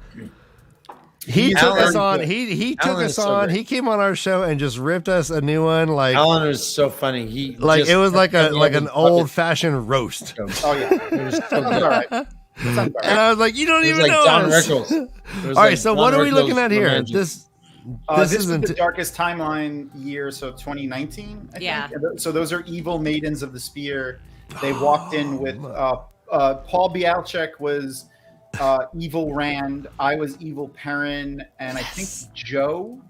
He took Alan- us on. He took Alan us is so on. great. He came on our show and just ripped us a new one. Like Alan was so funny. He just it was like kept me up an with old fashioned roast. puppet Oh yeah, jokes. It was so it's good. all right. It's all right. And I was like, you don't It was even like know Don us. Rickles. It was All right, like so Don what are we Rickles looking at here? romantic. This This isn't was the darkest timeline year, so 2019. I Yeah. think. So those are evil maidens of the spear. They walked in with Paul Bialchek was evil Rand. I was evil Perrin, and I think Joe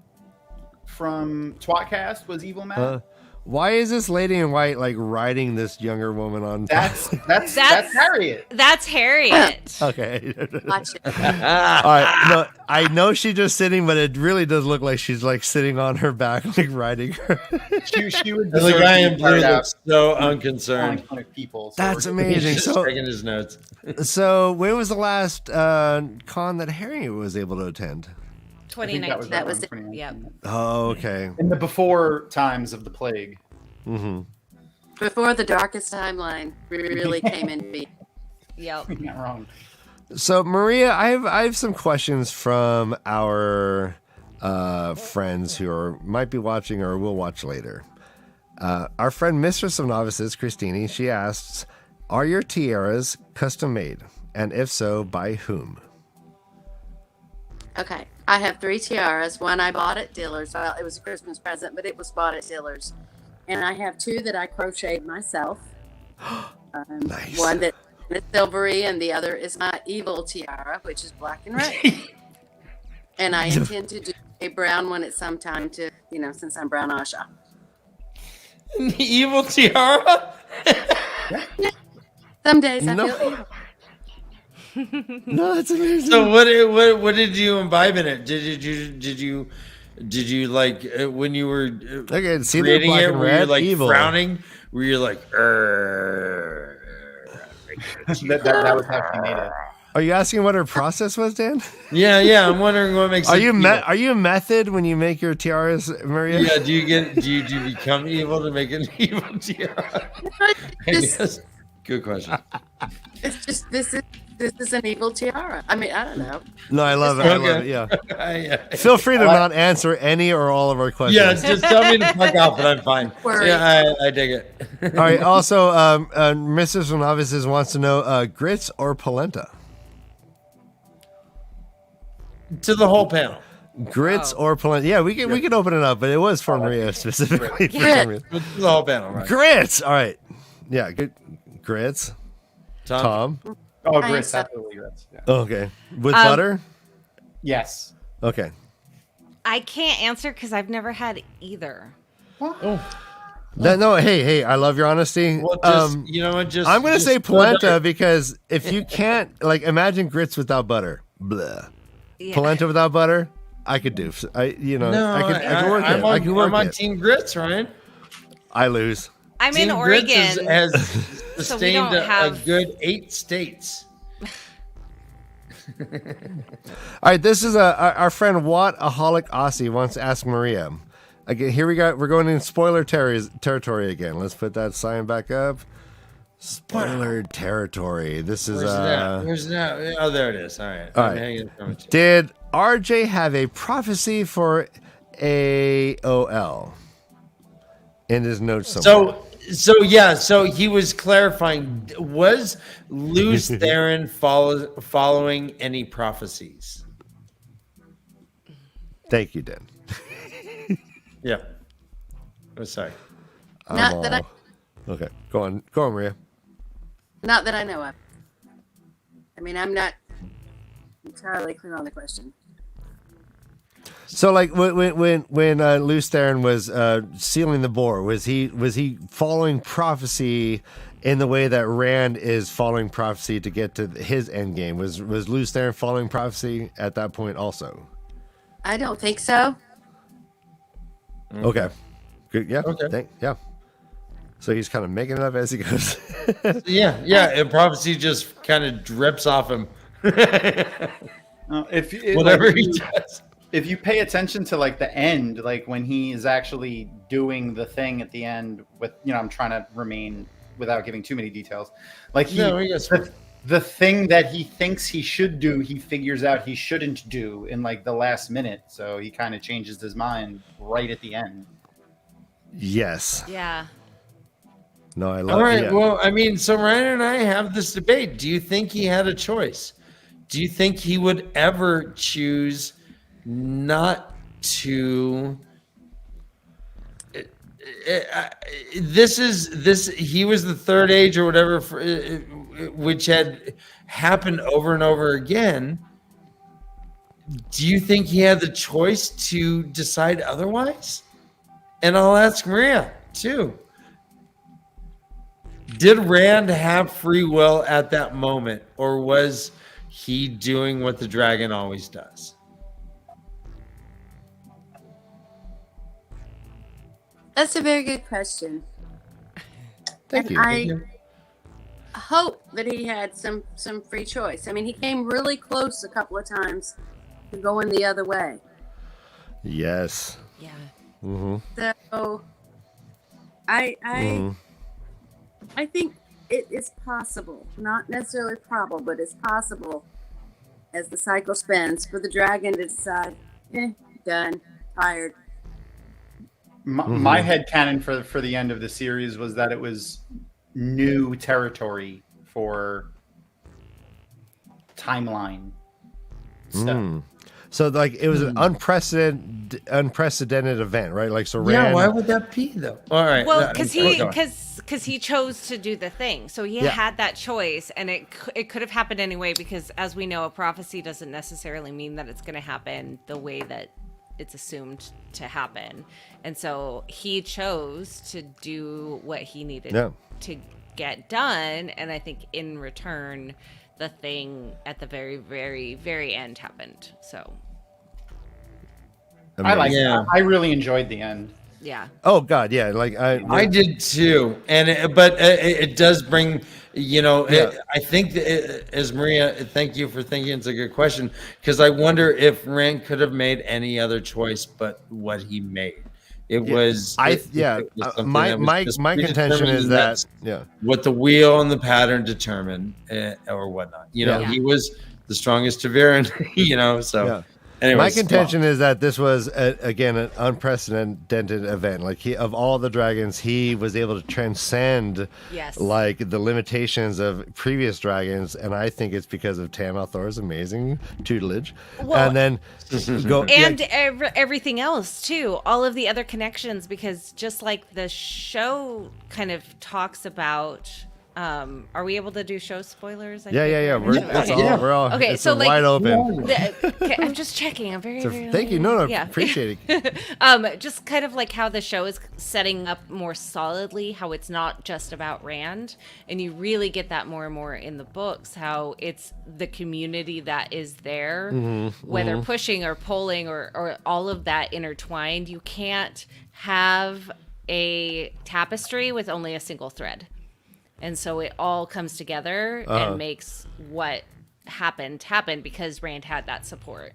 from Twatcast was evil Matt. why is this lady in white like riding this younger woman on? That's That's- Harriet. That's Harriet. Okay. Watch it. All right. No, I know she's just sitting, but it really does look like she's like sitting on her back, like riding her. She would And the deserve guy to in be blue fired out looks so unconcerned. on people. That's we're- amazing. He's just So, taking his notes. so when was the last con that Harriet was able to attend? I think 2019. That was one, it. 2019. Yep. Oh, okay. In the before times of the plague. Mm-hmm. Before the darkest timeline really came into being. Yep. You're not wrong. So Maria, I have some questions from our friends who might be watching or will watch later. Our friend Mistress of Novices, Christine, she asks, "Are your tiaras custom made? And if so, by whom?" Okay, I have 3 tiaras. One I bought at Dillard's. Well, it was a Christmas present, but it was bought at Dillard's. And I have 2 that I crocheted myself. Nice. One that is silvery, and the other is my evil tiara, which is black and red. And I intend to do a brown one at some time to, since I'm brown Asha. Evil tiara? Some days I No. feel evil. No, that's amazing. So what did you imbibe in it? Did you like when you were Okay, see the creating black it? and Were you red like evil. frowning? Were you like? That was how she made it. Are you asking what her process was, Dan? Yeah. I'm wondering what makes. Are it you evil. are you method when you make your tiaras, Maria? Yeah. Do you become evil to make an evil tiara? I guess. Good question. It's just this is an evil tiara. I mean, I don't know. No, I love it. I love it. Okay. Yeah. Yeah. Feel free to not answer any or all of our questions. Yeah, just tell me to fuck off and I'm fine. Worry. Yeah, I dig it. All right. Also, Mrs. from Novices wants to know grits or polenta. To the whole panel. Grits or polenta. Yeah, we can open it up, but it was for Maria specifically. For some reason. To the whole panel, right? Grits. All right. Yeah. Good. Grits. Tom. Oh, I grits, saw- absolutely grits. Yeah. Okay. With butter. Yes. Okay. I can't answer because I've never had either. No. Hey. I love your honesty. Well, just, you know what? Just I'm gonna just say put polenta it- because if you can't imagine grits without butter, blah. Yeah. Polenta without butter, I could do. No, I could work I'm it. on, I can work I'm on it. Team Grits, Ryan. I lose. I'm Team in Grits Oregon. has So we sustained don't a have- good 8 states. All right, this is our friend Wattaholic Aussie wants to ask Maria. Again, here we're going in spoiler territory again. Let's put that sign back up. Spoiler territory. This is Where's it at? Oh, there it is. All right. All right. Did RJ have a prophecy for AOL in his notes somewhere? So he was clarifying, was Luce Theron following any prophecies? Thank you, Dan. Yeah. Oh, sorry. Okay, go on, Maria. Not that I know of. I mean, I'm not entirely clear on the question. So, like, when Luce Theron was sealing the bore, was he following prophecy in the way that Rand is following prophecy to get to his end game? Was Luce Theron following prophecy at that point also? I don't think so. Okay. Good. Yeah. Okay. Yeah. So he's kind of making it up as he goes. Yeah. And prophecy just kind of drips off him. Whatever he does. If you pay attention to like the end, like when he is actually doing the thing at the end with, I'm trying to remain without giving too many details. Like the thing that he thinks he should do, he figures out he shouldn't do in like the last minute. So he kind of changes his mind right at the end. Yes. Yeah. No, I love it. All right. Yeah. Well, I mean, so Ryan and I have this debate. Do you think he had a choice? Do you think he would ever choose not to? He was the third age or whatever, which had happened over and over again. Do you think he had the choice to decide otherwise? And I'll ask Maria too. Did Rand have free will at that moment, or was he doing what the dragon always does? That's a very good question. Thank you. I hope that he had some free choice. I mean, he came really close a couple of times to going the other way. Yes. Yeah. Mm-hmm. So I think it is possible, not necessarily probable, but it's possible as the cycle spins for the dragon to decide, done, tired. My headcanon for the end of the series was that it was new territory for timeline stuff. So like it was an unprecedented event, right? Like so. Rand, why would that be though? All right. Well, because he chose to do the thing, so he had that choice, and it could have happened anyway. Because as we know, a prophecy doesn't necessarily mean that it's going to happen the way that it's assumed to happen, and so he chose to do what he needed to get done, and I think in return, the thing at the very, very, very end happened. So I like that. I really enjoyed the end. Yeah. Oh God, yeah. Like I did too, and it does bring, I think as Maria, thank you for thinking it's a good question, because I wonder if Rand could have made any other choice but what he made. My contention is that what the wheel and the pattern determined or whatnot. He was the strongest Tavern, so. Yeah. Anyways, my contention is that this was again an unprecedented event. Like of all the dragons, he was able to transcend like the limitations of previous dragons, and I think it's because of Tam Althor's amazing tutelage. Well, and then everything else too, all of the other connections, because just like the show kind of talks about. Are we able to do show spoilers? Yeah. We're all okay. It's so like, wide open. I'm just checking. I'm very thank you. No, appreciate it. Just kind of like how the show is setting up more solidly, how it's not just about Rand, and you really get that more and more in the books. How it's the community that is there, whether pushing or pulling or all of that intertwined. You can't have a tapestry with only a single thread. And so it all comes together and makes what happened because Rand had that support,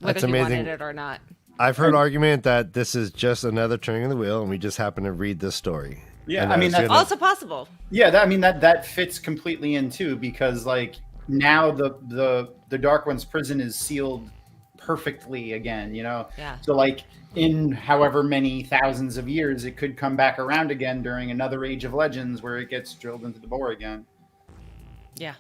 That's whether he amazing. wanted it or not. I've heard argument that this is just another turning of the wheel, and we just happen to read this story. Yeah, And I mean, that's Also possible. Yeah, that fits completely in too, because like now the Dark One's prison is sealed perfectly again, you know? Yeah. So like in however many thousands of years, it could come back around again during another Age of Legends where it gets drilled into the bore again. Yeah.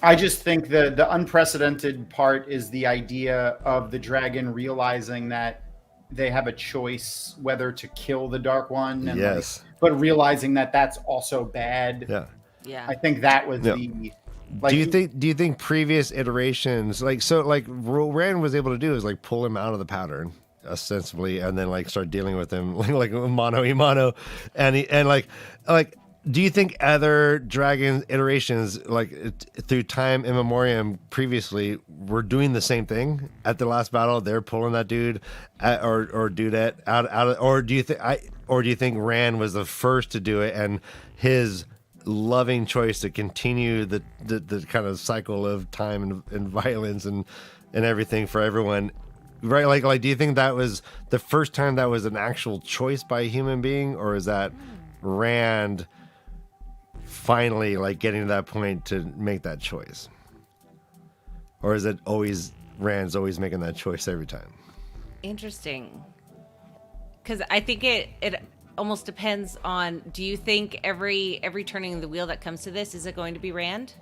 I just think the unprecedented part is the idea of the dragon realizing that they have a choice whether to kill the Dark One. And Yes. but realizing that that's also bad. Yeah. Yeah. I think that was Yeah. the. Like, Do you think previous iterations like Rand was able to do is like pull him out of the pattern ostensibly and then like start dealing with him like mano a mano, and like do you think other dragon iterations like through time immemorium previously were doing the same thing at the last battle? They're pulling that dude or dudette out of, or do you think Rand was the first to do it and his loving choice to continue the kind of cycle of time and violence and everything for everyone, right? Like do you think that was the first time that was an actual choice by a human being, or is that Rand finally like getting to that point to make that choice, or is it always Rand's always making that choice every time? Interesting. Because I think it almost depends on, do you think every turning of the wheel that comes to this, is it going to be Rand?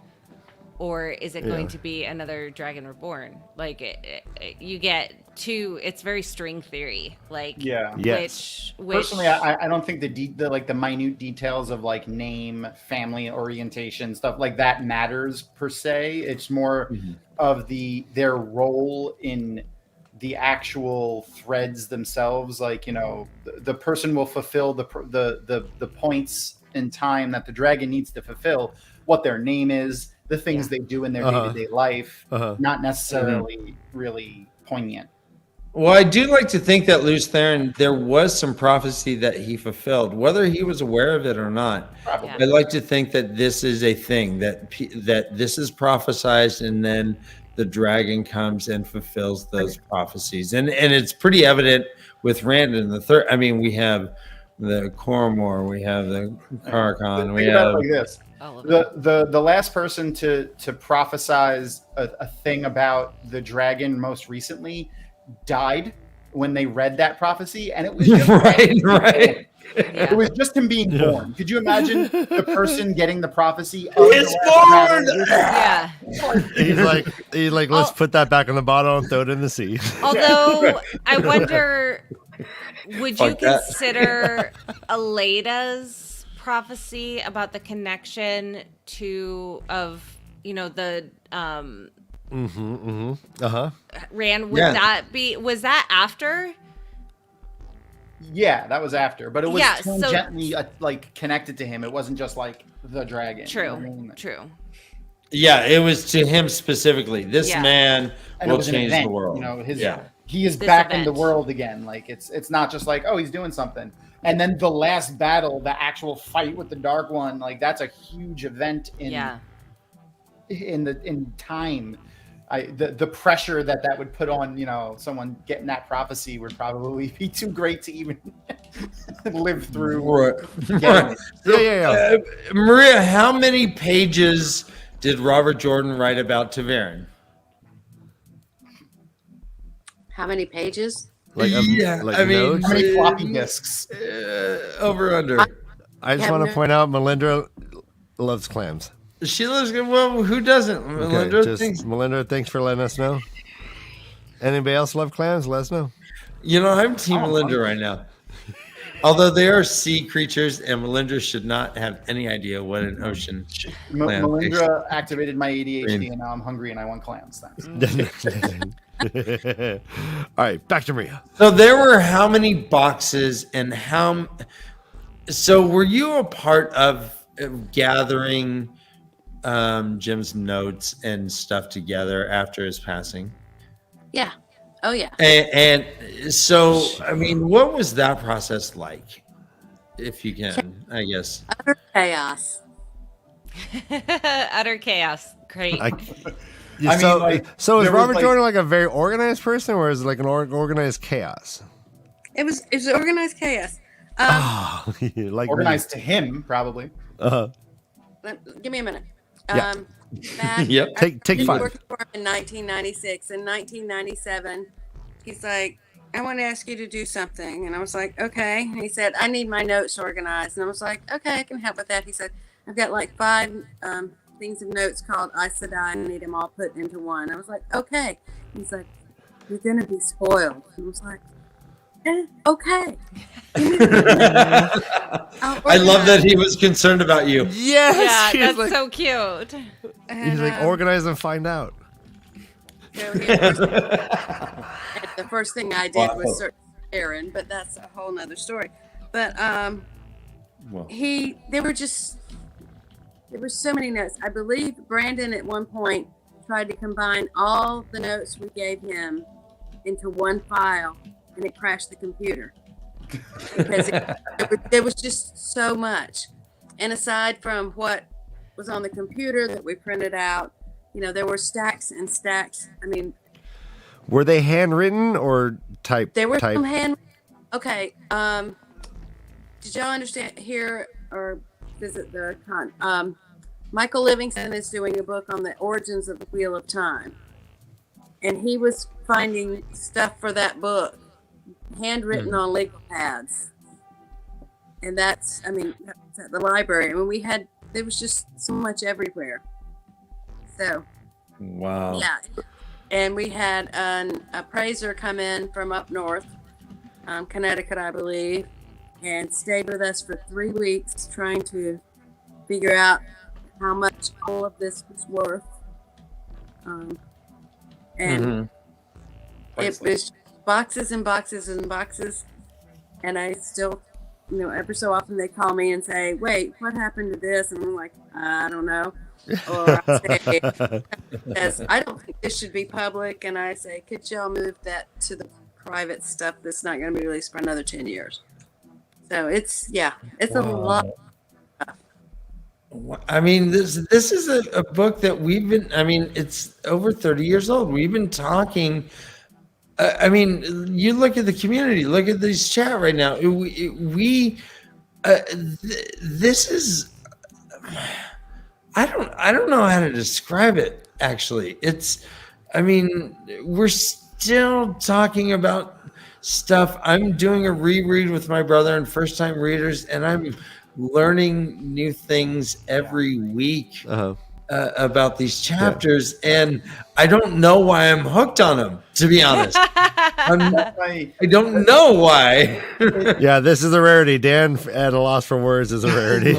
Or is it going to be another Dragon Reborn? Like, you get two, it's very string theory. Like, Yeah. Yes. which Personally, I don't think the minute details of like name, family orientation, stuff like that matters per se. It's more of their role in the actual threads themselves. Like, you know, the person will fulfill the points in time that the dragon needs to fulfill, what their name is, the things they do in their day-to-day life, not necessarily really poignant. Well, I do like to think that Lews Therin, there was some prophecy that he fulfilled, whether he was aware of it or not. Probably. Yeah. I like to think that this is a thing, that this is prophesized, and then the dragon comes and fulfills those prophecies. And it's pretty evident with Rand in the third. I mean, we have the Cormor, we have the Carcon, we Think about have it like this. The last person to prophesize a thing about the dragon most recently died when they read that prophecy, and it was just right. It was just him being born. Could you imagine the person getting the prophecy? It's born! Yeah. He's like, let's put that back in the bottle and throw it in the sea. Although, I wonder, would you Fuck that. consider Aleda's prophecy about the connection of the Rand, was that after? Yeah, that was after, but it was Yeah, tangentially like connected to him. It wasn't just like the dragon. True, you know what I mean? true. Yeah, it was to him specifically. This man And it will was an change event, the world. You know, Yeah. he is This back in the event. world again. Like it's not just like, oh, he's doing something. And then the last battle, the actual fight with the Dark One, like that's a huge event in time. The pressure that would put on, you know, someone getting that prophecy would probably be too great to even live through. Right. Yeah. Maria, how many pages did Robert Jordan write about Tavern? How many pages? Like I mean, notes? How many floppy disks? Over under. I just want to point out Melinda loves clams. She loves good. Well, who doesn't? Melinda, thanks for letting us know. Anybody else love clams? Let us know. You know, I'm Team Melinda right now. Although they are sea creatures, and Melinda should not have any idea what an ocean clam Melinda activated my ADHD, and now I'm hungry and I want clams. Thanks. All right, back to Maria. So there were how many boxes and how? So were you a part of gathering Jim's notes and stuff together after his passing? Yeah. Oh, yeah. And so, I mean, what was that process like? If you can, I guess. Utter chaos. Utter chaos. Great. I so, mean, like, so is there was, Robert like- Jordan like a very organized person, or is it like an organized chaos? It was organized chaos. Oh, like Organized to him, probably. Give me a minute. Yeah. Matt, Yep. Take I was 5. working for him in 1996. In 1997, he's like, I want to ask you to do something. And I was like, okay. And he said, I need my notes organized. And I was like, okay, I can help with that. He said, I've got like 5 things of notes called Aes Sedai. I need them all put into one. I was like, okay. He's like, you're going to be spoiled. And I was like, okay. I love that he was concerned about you. Yes, Yeah, he's that's like, so cute. he's like organize and find out. So the first thing I did was search Aaron, but that's a whole nother story. But Well. there were so many notes. I believe Brandon at one point tried to combine all the notes we gave him into one file, and it crashed the computer because there was just so much. And aside from what was on the computer that we printed out, there were stacks and stacks. I mean, Were they handwritten or typed? there were some hand. Okay. Did y'all understand here or visit the con? Michael Livingston is doing a book on the origins of the Wheel of Time, and he was finding stuff for that book handwritten on legal pads. And that's at the library. I mean, there was just so much everywhere. So, Wow. yeah. And we had an appraiser come in from up north, Connecticut, I believe, and stayed with us for 3 weeks trying to figure out how much all of this was worth. And it was boxes and boxes and boxes. And I still, every so often they call me and say, wait, what happened to this? And I'm like, I don't know. Or I say, I don't think this should be public. And I say, could y'all move that to the private stuff that's not going to be released for another 10 years? So it's a lot. I mean, this is a book that we've been, it's over 30 years old. We've been talking. You look at the community, look at this chat right now. This is, I don't know how to describe it, actually. We're still talking about stuff. I'm doing a reread with my brother and first time readers, and I'm learning new things every week about these chapters, and I don't know why I'm hooked on them, to be honest. I don't know why. Yeah, this is a rarity. Dan at a loss for words is a rarity.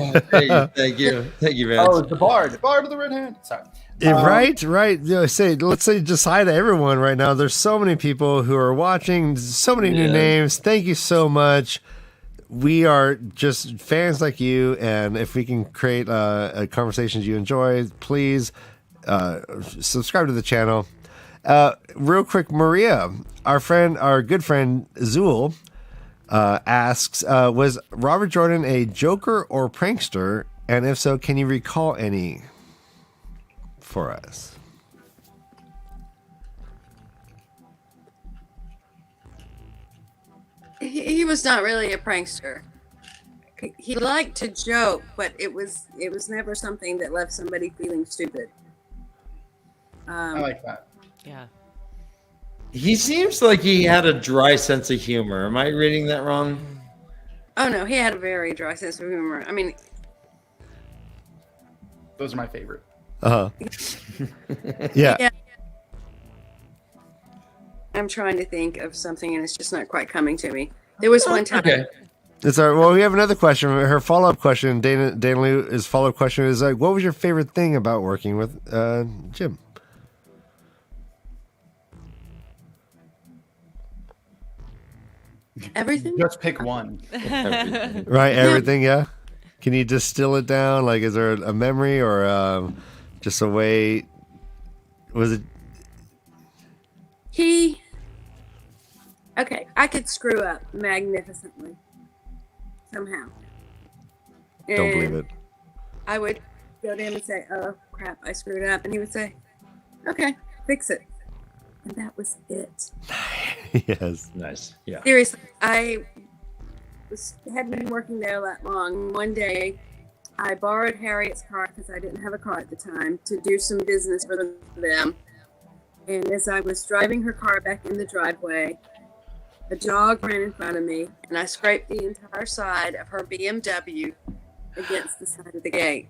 Thank you, man. Oh, the bard of the red hand. Sorry. Right. Let's say just hi to everyone right now. There's so many people who are watching, so many new names. Thank you so much. We are just fans like you, and if we can create conversations you enjoy, please subscribe to the channel. Real quick, Maria, our good friend Zool, asks, was Robert Jordan a joker or prankster? And if so, can you recall any for us? He was not really a prankster. He liked to joke, but it was never something that left somebody feeling stupid. I like that. Yeah. He seems like he had a dry sense of humor. Am I reading that wrong? Oh no, he had a very dry sense of humor. I mean, Those are my favorite. Yeah. I'm trying to think of something, and it's just not quite coming to me. There was one time. Okay. It's all right. Well, we have another question. Her follow-up question, Dana Lou's follow-up question is like, what was your favorite thing about working with Jim? Everything. Just pick one. Right, everything, yeah? Can you distill it down? Like, is there a memory or just a way? Was it? Okay, I could screw up magnificently somehow. Don't believe it. I would go to him and say, crap, I screwed up. And he would say, okay, fix it. And that was it. Yes. Nice. Yeah. Seriously, I hadn't been working there that long. One day, I borrowed Harriet's car because I didn't have a car at the time to do some business for them. And as I was driving her car back in the driveway, a dog ran in front of me, and I scraped the entire side of her BMW against the side of the gate.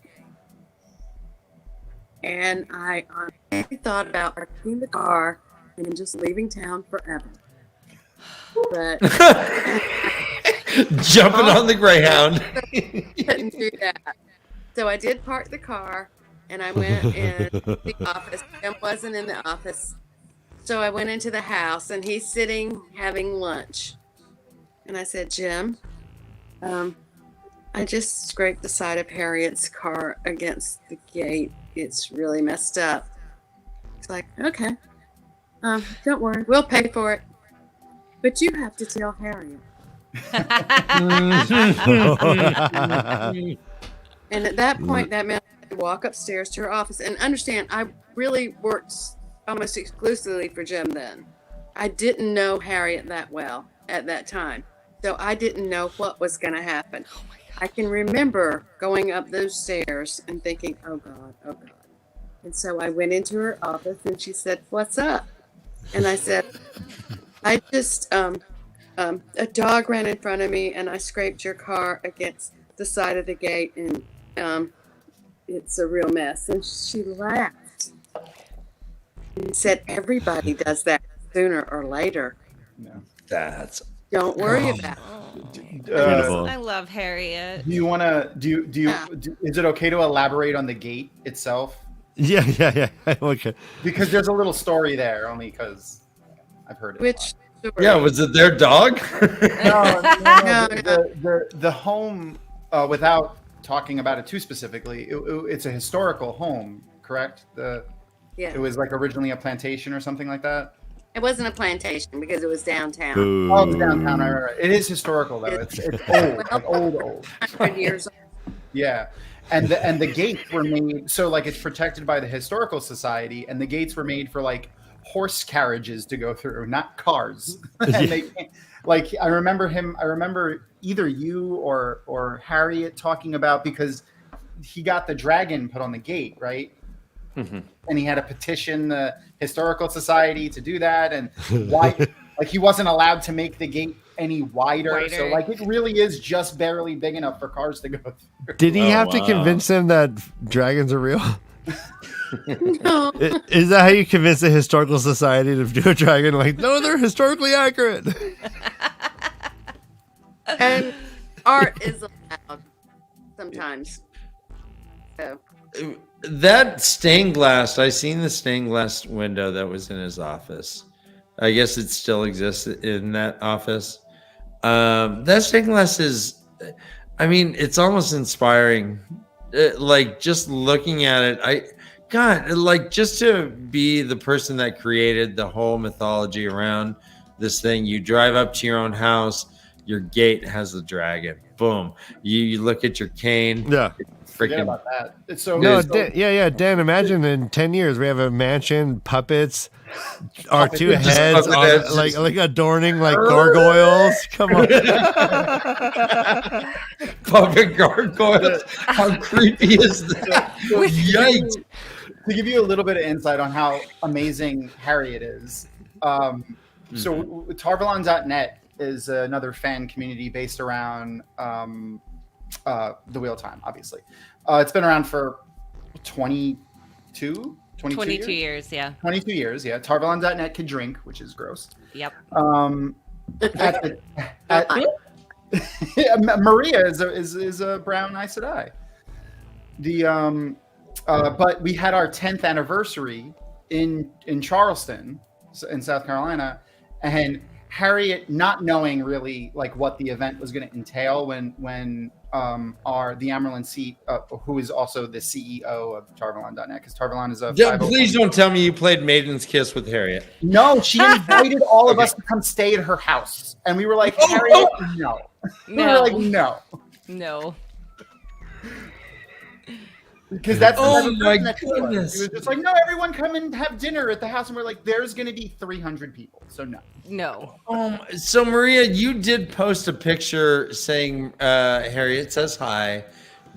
And I honestly thought about parking the car and just leaving town forever. But jumping on the Greyhound. couldn't do that. So I did park the car, and I went in the office. Jim wasn't in the office. So I went into the house, and he's sitting having lunch. And I said, Jim, I just scraped the side of Harriet's car against the gate. It's really messed up. It's like, okay, don't worry, we'll pay for it. But you have to tell Harriet. And at that point, that meant I had to walk upstairs to her office. And understand, I really worked almost exclusively for Jim then. I didn't know Harriet that well at that time. So I didn't know what was going to happen. Oh my God. I can remember going up those stairs and thinking, oh God, oh God. And so I went into her office and she said, what's up? And I said, I just, a dog ran in front of me and I scraped your car against the side of the gate and it's a real mess. And she laughed and said, everybody does that sooner or later. No. That's Don't worry about it. I love Harriet. Do you want to is it okay to elaborate on the gate itself? Yeah. Okay. Because there's a little story there, only because I've heard it. Which story? yeah. Was it their dog? No. No. The home, without talking about it too specifically, it's a historical home, correct? Yeah. It was like originally a plantation or something like that. It wasn't a plantation because it was downtown. Ooh. Oh, it's downtown. Right. It is historical though. It's old, like old. 100 years old. Yeah. And the gates were made so like it's protected by the historical society, and the gates were made for like horse carriages to go through, not cars. And they, like I remember either you or Harriet talking about, because he got the dragon put on the gate, right? Mm-hmm. And he had to petition the historical society to do that, and why like he wasn't allowed to make the gate any wider. So like it really is just barely big enough for cars to go through. Did he have to convince him that dragons are real? No. Is that how you convince the historical society to do a dragon? Like, no, they're historically accurate. And art is allowed sometimes. So That stained glass, I seen the stained glass window that was in his office. I guess it still exists in that office. That stained glass is, I mean, it's almost inspiring. Like just looking at it, like just to be the person that created the whole mythology around this thing. You drive up to your own house, your gate has the dragon. Boom. You look at your cane. Yeah. Forget about that. It's so Dan, imagine in 10 years we have a mansion, puppets, our two heads on, like adorning like gargoyles. Come on. Puppet gargoyles. How creepy is that? Yikes. To give you a little bit of insight on how amazing Harriet is. So Tarvalon.net is another fan community based around the Wheel Time, obviously. It's been around for 22 years, yeah. 22 years, yeah. Tarvalon.net can drink, which is gross. Yep. Maria is a brown Aes Sedai. But we had our 10th anniversary in Charleston, in South Carolina, and Harriet, not knowing really like what the event was going to entail, when the Amerlin seat, who is also the CEO of Tarvalon.net, because Tarvalon is a please don't tell me you played Maiden's Kiss with Harriet. No, she invited all of us to come stay at her house, and we were like, Harriet, no. We were like, no. Because that's the Oh type of my person that he was. goodness. He was just like, no, everyone come and have dinner at the house, and we're like, there's going to be 300 people, so no. No. So Maria, you did post a picture saying Harriet says hi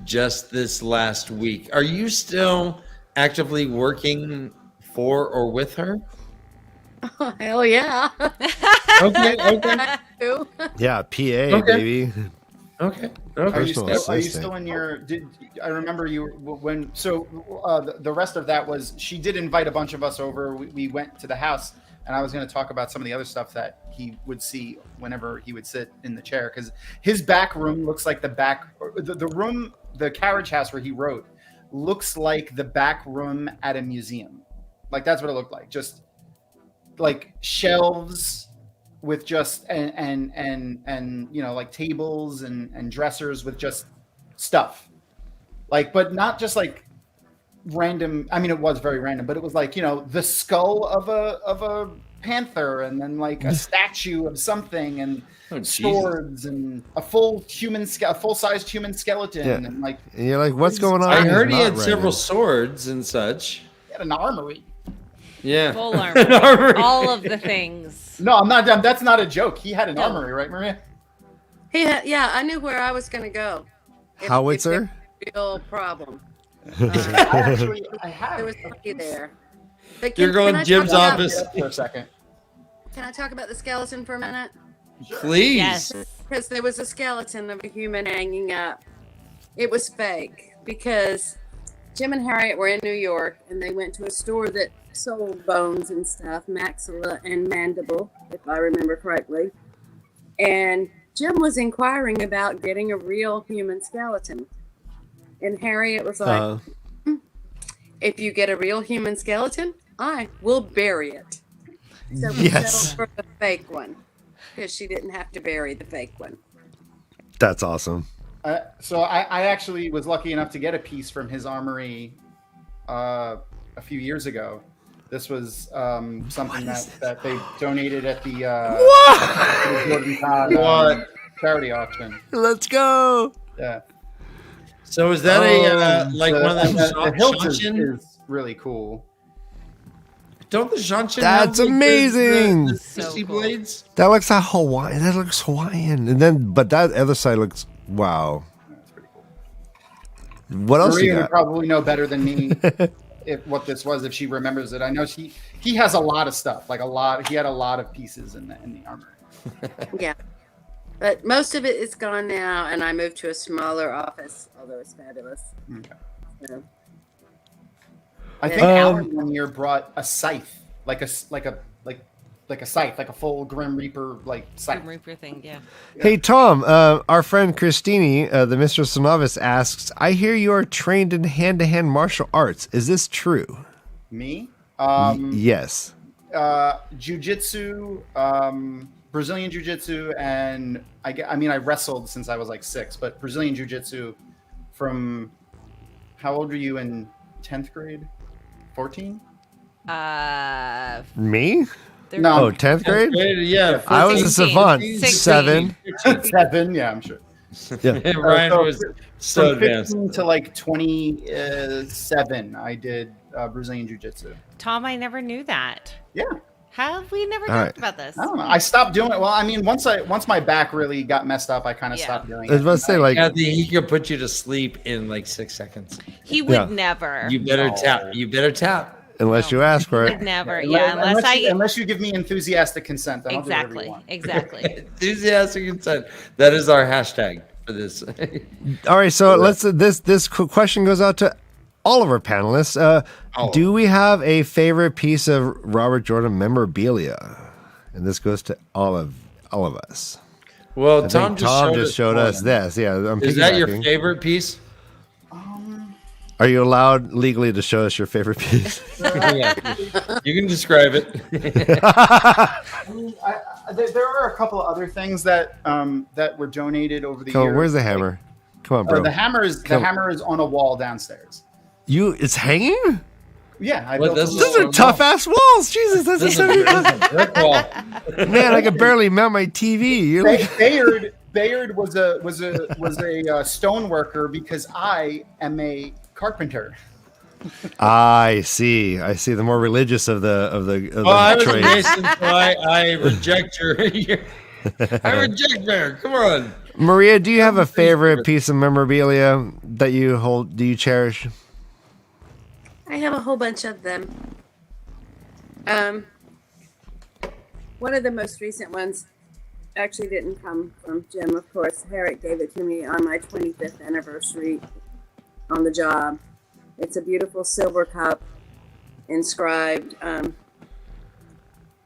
just this last week. Are you still actively working for or with her? Oh, hell yeah. Okay. Yeah, PA, baby. Okay. Are you Personal still in your? I remember you when? So the rest of that was she did invite a bunch of us over. We went to the house, and I was going to talk about some of the other stuff that he would see whenever he would sit in the chair, because his back room looks like the room, the carriage house where he wrote, looks like the back room at a museum. Like that's what it looked like. Just like shelves with just and you know, like tables and dressers with just stuff, like, but not just like random. I mean, it was very random, but it was like, you know, the skull of a panther, and then like a statue of something, and swords, and a full-sized human skeleton, and like, you're like, what's going on? I heard he He's had not several ready. swords and such. he had an armory. Yeah. Full armor. All of the things. No, I'm not. That's not a joke. He had an armory, right, Maria? Yeah, I knew where I was going to go. Howitzer? Real problem. I have. There was nobody there. But You're going I Jim's talk about- office. For a second. Can I talk about the skeleton for a minute? Please. Yes. Because there was a skeleton of a human hanging up. It was fake because Jim and Harriet were in New York, and they went to a store that sold bones and stuff, maxilla and mandible, if I remember correctly. And Jim was inquiring about getting a real human skeleton. And Harriet was like, if you get a real human skeleton, I will bury it. So we Yes. settled for the fake one, because she didn't have to bury the fake one. That's awesome. So I actually was lucky enough to get a piece from his armory a few years ago. This was something that they donated at the JordanCon charity auction. Let's go. Yeah. So is that a like one of the hilt Shanshin? is really cool. Don't the Shanshin? That's amazing. The So twisty cool. blades. That looks like Hawaiian. That looks Hawaiian. And then, but that other side looks wow. That's pretty cool. What else Maria you would got? probably know better than me what this was, if she remembers it. I know he has a lot of stuff, like he had a lot of pieces in the armory. Yeah. But most of it is gone now, and I moved to a smaller office, although it's fabulous. Okay. So, I think Alan one year brought a scythe, like a scythe, like a full Grim Reaper scythe. Grim Reaper thing, yeah. Hey, Tom, our friend Christini, the Mistress of Novice, asks, I hear you are trained in hand-to-hand martial arts. Is this true? Me? Yes. Jiu-jitsu, Brazilian Jiu-jitsu, and I mean, I wrestled since I was like 6, but Brazilian Jiu-jitsu from, how old were you in 10th grade? 14? Me? No. Oh, 10th grade? Yeah. I was a 16. savant. 16. 7. 7, yeah, I'm sure. Yeah. Ryan was so from advanced. 15 to like 27, I did Brazilian Jiu-Jitsu. Tom, I never knew that. Yeah. How have we never All right. talked about this? I don't know. I stopped doing it. Well, I mean, once my back really got messed up, I kind of Yeah. stopped doing I was it. about to say, like, Kathy, he could put you to sleep in like 6 seconds. He would Yeah. never. You better No. tap. You better tap. unless you ask for Would it. never. Unless- Yeah, unless you give me enthusiastic consent, then I'll do whatever you Exactly. want. Exactly. Enthusiastic consent. That is our hashtag for this. All right, so let's. This question goes out to all of our panelists. Do we have a favorite piece of Robert Jordan memorabilia? And this goes to all of us. Well, I Tom think Tom just just showed us one. this. Yeah, I'm Is that your piggybacking. favorite piece? Are you allowed legally to show us your favorite piece? Yeah. You can describe it. There are a couple of other things that that were donated over the Come years. on, where's the hammer? Come on, bro. The hammer is on a wall downstairs. It's hanging? Yeah, I What, built a this is- Those little- are tough ass walls. Jesus, that's a This is a brick wall. man. I could barely mount my TV. You're like, Bayard was a stone worker because I am a carpenter. I see. The more religious of the Well, I was a trades. Mason, so I reject your I reject there. Come on. Maria, do you have a favorite piece of memorabilia that you hold? Do you cherish? I have a whole bunch of them. One of the most recent ones actually didn't come from Jim, of course. Harriet gave it to me on my 25th anniversary on the job. It's a beautiful silver cup inscribed,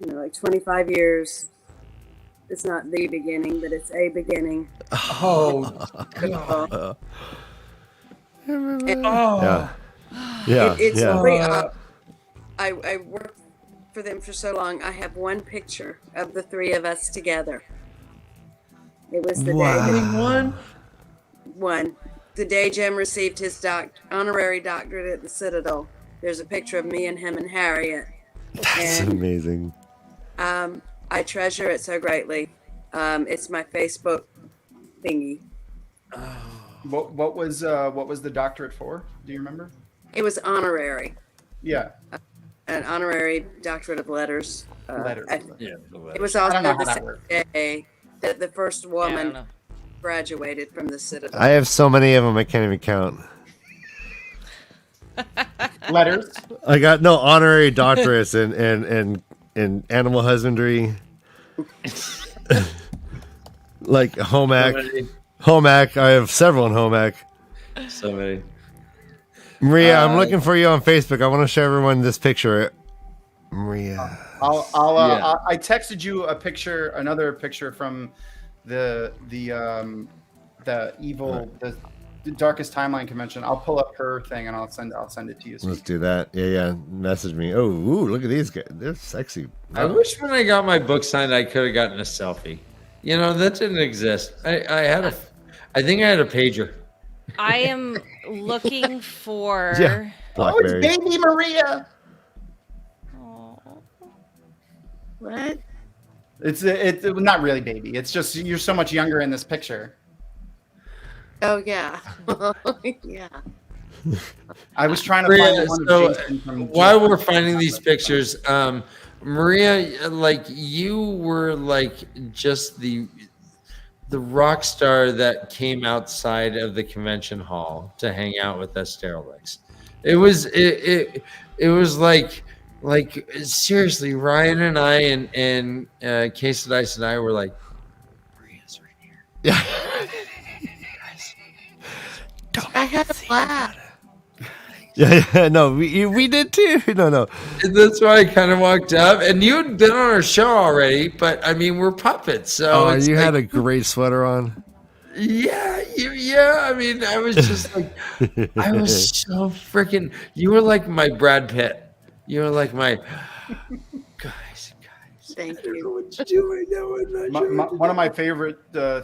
like 25 years. It's not the beginning, but it's a beginning. Oh, God. Yeah. It's yeah. really I worked for them for so long. I have one picture of the three of us together. It was the day the day Jim received his honorary doctorate at the Citadel. There's a picture of me and him and Harriet. That's amazing. I treasure it so greatly. It's my Facebook thingy. What was the doctorate for? Do you remember? It was honorary. Yeah. An honorary doctorate of letters. Letters. It was also the same day that the first woman graduated from the Citadel. I have so many of them I can't even count. Letters. I got no honorary doctorates in animal husbandry, like home ec. I have several in home ec. So many. Maria, I'm looking for you on Facebook. I want to show everyone this picture. Maria. I texted you another picture from the Darkest Timeline convention. I'll pull up her thing and I'll send it to you. Let's do that. Yeah. Message me. Oh, ooh, look at these guys. They're sexy. I wish when I got my book signed, I could have gotten a selfie. That didn't exist. I think I had a pager. I am looking for. Yeah. Blackberry. It's baby Maria. What? It's not really baby. It's just you're so much younger in this picture. Oh yeah. Yeah. I was trying to find one of Jason from while we're finding these pictures, Maria, like you were like just the rock star that came outside of the convention hall to hang out with us derelicts. It was like seriously, Ryan and I and Casey Dice and I were like, Maria's right here. Yeah. I had a laugh. Yeah, no, we did too. No. And that's why I kind of walked up, and you had been on our show already, but I mean, we're puppets, so you had a great sweater on. Yeah. I mean, I was just like, I was so freaking. You were like my Brad Pitt. You were like my guys. Thank you. I don't know what to do right now. I'm not sure. One of my favorite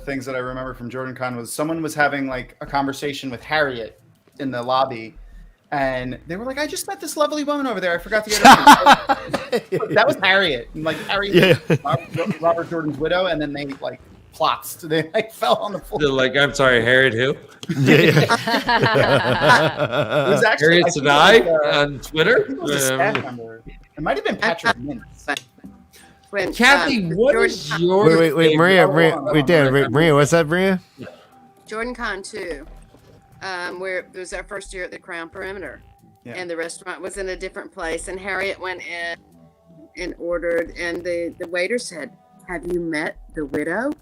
things that I remember from JordanCon was someone was having like a conversation with Harriet in the lobby, and they were like, "I just met this lovely woman over there. I forgot to get her name." That was Harriet, and like Harriet, Robert Jordan's widow, and then they like plots. They like fell on the floor. They're like, I'm sorry, Harriet who? Yeah. It was actually Harriet and I on Twitter. It was a staff member. It might have been Patrick Mintz. When, Kathy, what is your wait, Maria, Maria, what's that, Maria? JordanCon 2, where it was our first year at the Crown Perimeter, and the restaurant was in a different place, and Harriet went in and ordered, and the waiter said, "Have you met the widow?"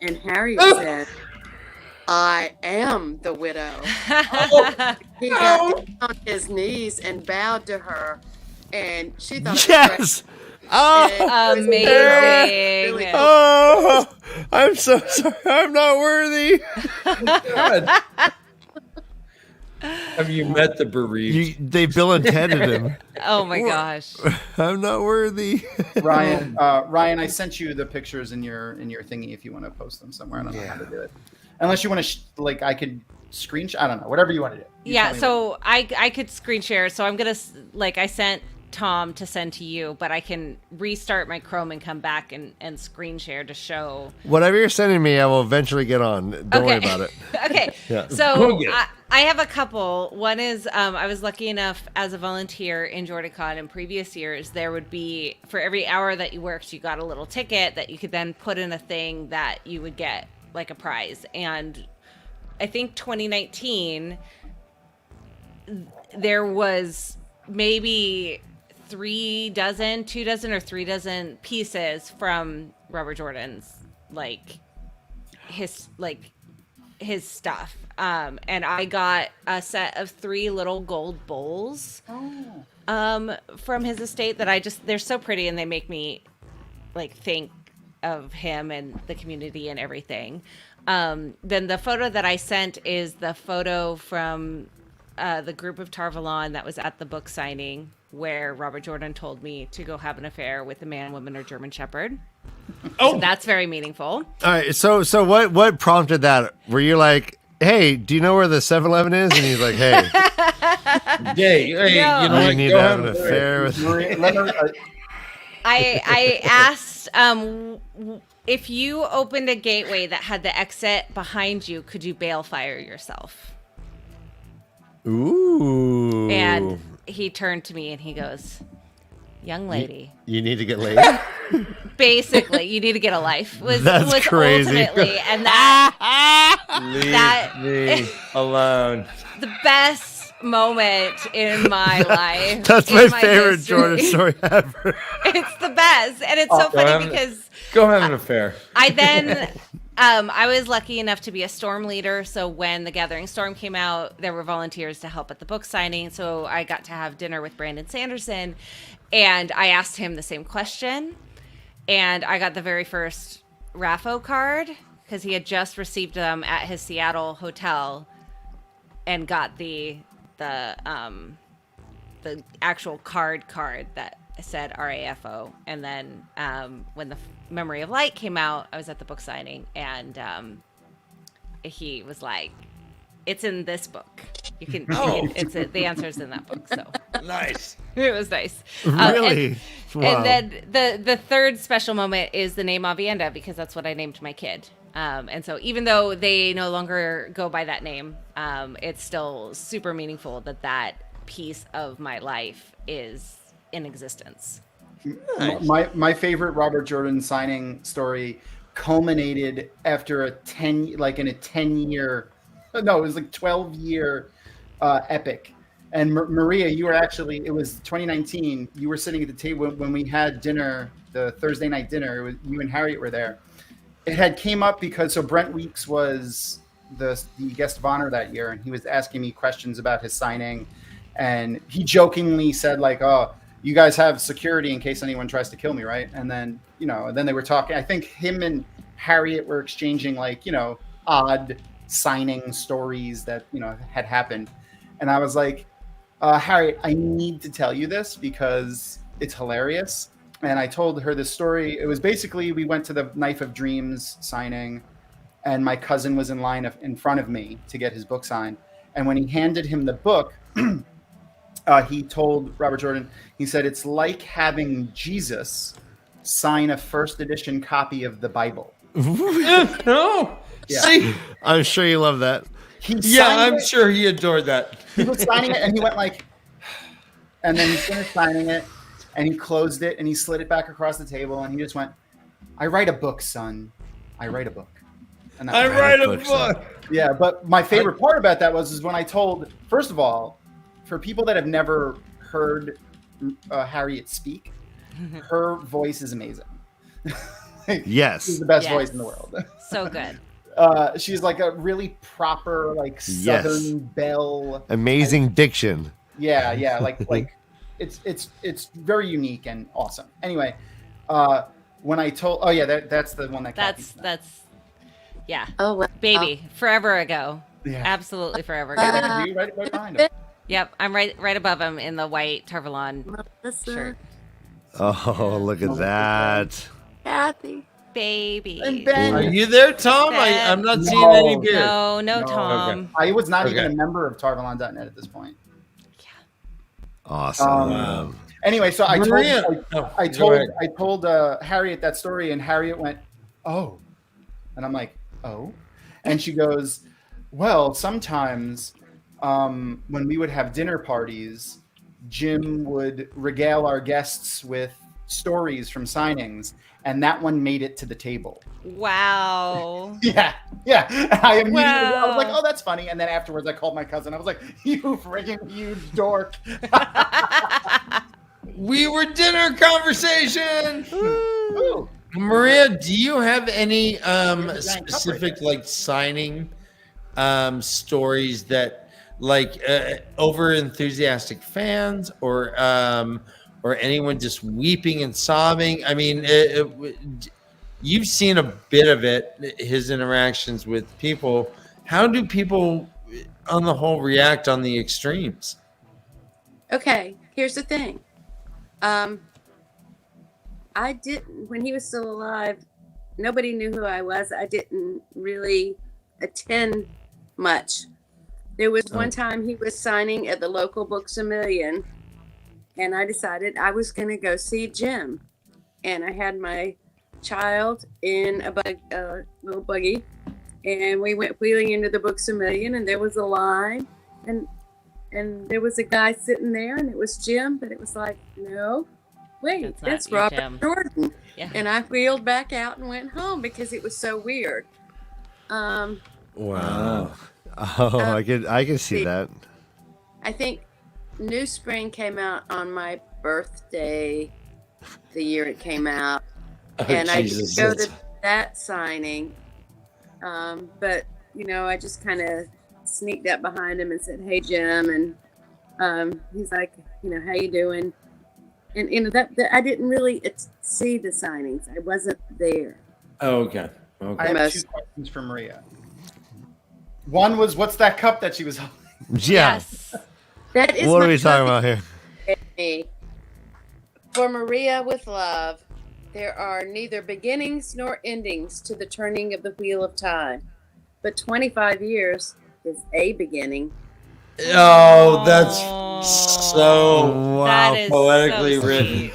And Harriet said, "I am the widow." He got on his knees and bowed to her, and she thought it was great. Oh, amazing. Really cool. Oh, I'm so sorry. I'm not worthy. God. Have you met the bereaved? They Bill and Ted'd him. Oh my gosh. I'm not worthy. Ryan, I sent you the pictures in your thingy if you want to post them somewhere. I don't know how to do it. Unless you want to, I could screenshot. I don't know. Whatever you want to do. Yeah, so I could screen share. So I'm going to, I sent Thom to send to you, but I can restart my Chrome and come back and screen share to show. Whatever you're sending me, I will eventually get on. Don't worry about it. Okay. Yeah. So I have a couple. One is I was lucky enough as a volunteer in JordanCon in previous years, there would be, for every hour that you worked, you got a little ticket that you could then put in a thing that you would get like a prize. And I think 2019, there was maybe 2 dozen or 3 dozen pieces from Robert Jordan's his stuff. And I got a set of 3 little gold bowls from his estate that they're so pretty, and they make me think of him and the community and everything. Then the photo that I sent is the photo from the group of Tarvalon that was at the book signing, where Robert Jordan told me to go have an affair with a man, woman, or German Shepherd. Oh, so that's very meaningful. All right. So what prompted that? Were you like, hey, do you know where the 7-Eleven is? And he's like, hey, no. You know, you need to have an affair with. I asked if you opened a gateway that had the exit behind you, could you bail fire yourself? Ooh. And he turned to me and he goes, young lady, you need to get laid. Basically, you need to get a life. Was crazy. Ultimately, and that leave me alone. The best moment in my life. That's my favorite Jordan story ever. It's the best, and it's so funny because go have an affair. I then. I was lucky enough to be a storm leader, so when the Gathering Storm came out, there were volunteers to help at the book signing, so I got to have dinner with Brandon Sanderson, and I asked him the same question, and I got the very first Raffo card, because he had just received them at his Seattle hotel, and got the actual card that said RAFO. And then when the Memory of Light came out, I was at the book signing, and he was like, it's in this book. You can the answer's in that book. So nice. It was nice. Really? Wow. And then the third special moment is the name Avienda, because that's what I named my kid. And so even though they no longer go by that name, it's still super meaningful that piece of my life is in existence. Nice. My favorite Robert Jordan signing story culminated after a 12-year epic. And Maria, you were actually, it was 2019. You were sitting at the table when we had dinner, the Thursday night dinner. You and Harriet were there. It had came up because Brent Weeks was the guest of honor that year, and he was asking me questions about his signing, and he jokingly said "Oh, you guys have security in case anyone tries to kill me, right?" And then then they were talking. I think him and Harriet were exchanging odd signing stories that had happened, and I was like, Harriet, I need to tell you this because it's hilarious. And I told her this story. It was basically, we went to the Knife of Dreams signing, and my cousin was in line in front of me to get his book signed. And when he handed him the book, he told Robert Jordan, he said, it's like having Jesus sign a first edition copy of the Bible. No. Yeah. See? I'm sure you love that. I'm sure he adored that. He was signing it, and he went and then he finished signing it, and he closed it, and he slid it back across the table, and he just went, I write a book, son. I write a book. And I write a book. Yeah, but my favorite part about that was when I told, first of all, for people that have never heard Harriet speak, her voice is amazing. Yes. She's the best voice in the world. So good. She's like a really proper, Southern belle. Amazing diction. Yeah, like it's very unique and awesome. Anyway, when I told, that's the one that that's yeah. Oh, well. Baby, forever ago. Yeah. Absolutely forever ago. right behind him. Yep, I'm right above him in the white Tarvalon shirt. Oh, look at that. Kathy. Baby. And Ben. Are you there, Tom? I'm not seeing No. any beard. No, Tom. Okay. I was not even a member of Tarvalon.net at this point. Awesome. Anyway, so I Maria. told Harriet that story, and Harriet went, "Oh," and I'm like, "Oh," and she goes, "Well, sometimes when we would have dinner parties, Jim would regale our guests with stories from signings, and that one made it to the table. Wow. Yeah. I immediately I was like, Wow. oh, that's funny. And then afterwards, I called my cousin. I was like, you freaking huge dork. We were dinner conversation. Ooh. Maria, do you have any There's a giant cup right specific there. like signing stories that like over enthusiastic fans or anyone just weeping and sobbing? I mean, you've seen a bit of it, his interactions with people. How do people on the whole react on the extremes? Okay, here's the thing. I didn't, when he was still alive, nobody knew who I was. I didn't really attend much. There was one time he was signing at the local Books a Million, and I decided I was going to go see Jim. And I had my child in a little buggy, and we went wheeling into the Books a Million, and there was a line, and there was a guy sitting there, and it was Jim, but it was like, no, wait, that's not you, Robert Jim. Jordan. Yeah. And I wheeled back out and went home because it was so weird. Wow. Wow. Oh, I can see that. I think New Spring came out on my birthday, the year it came out, and I didn't go to that signing. But I just kind of sneaked up behind him and said, "Hey, Jim," and he's like, "How you doing?" And that I didn't really see the signings. I wasn't there. Oh, okay. I have two questions for Maria. One was, what's that cup that she was holding? Yeah. Yes. That is What are my we talking about here? me. For Maria with love, there are neither beginnings nor endings to the turning of the wheel of time. But 25 years is a beginning. Oh, that's so Wow. That is poetically so written. sweet.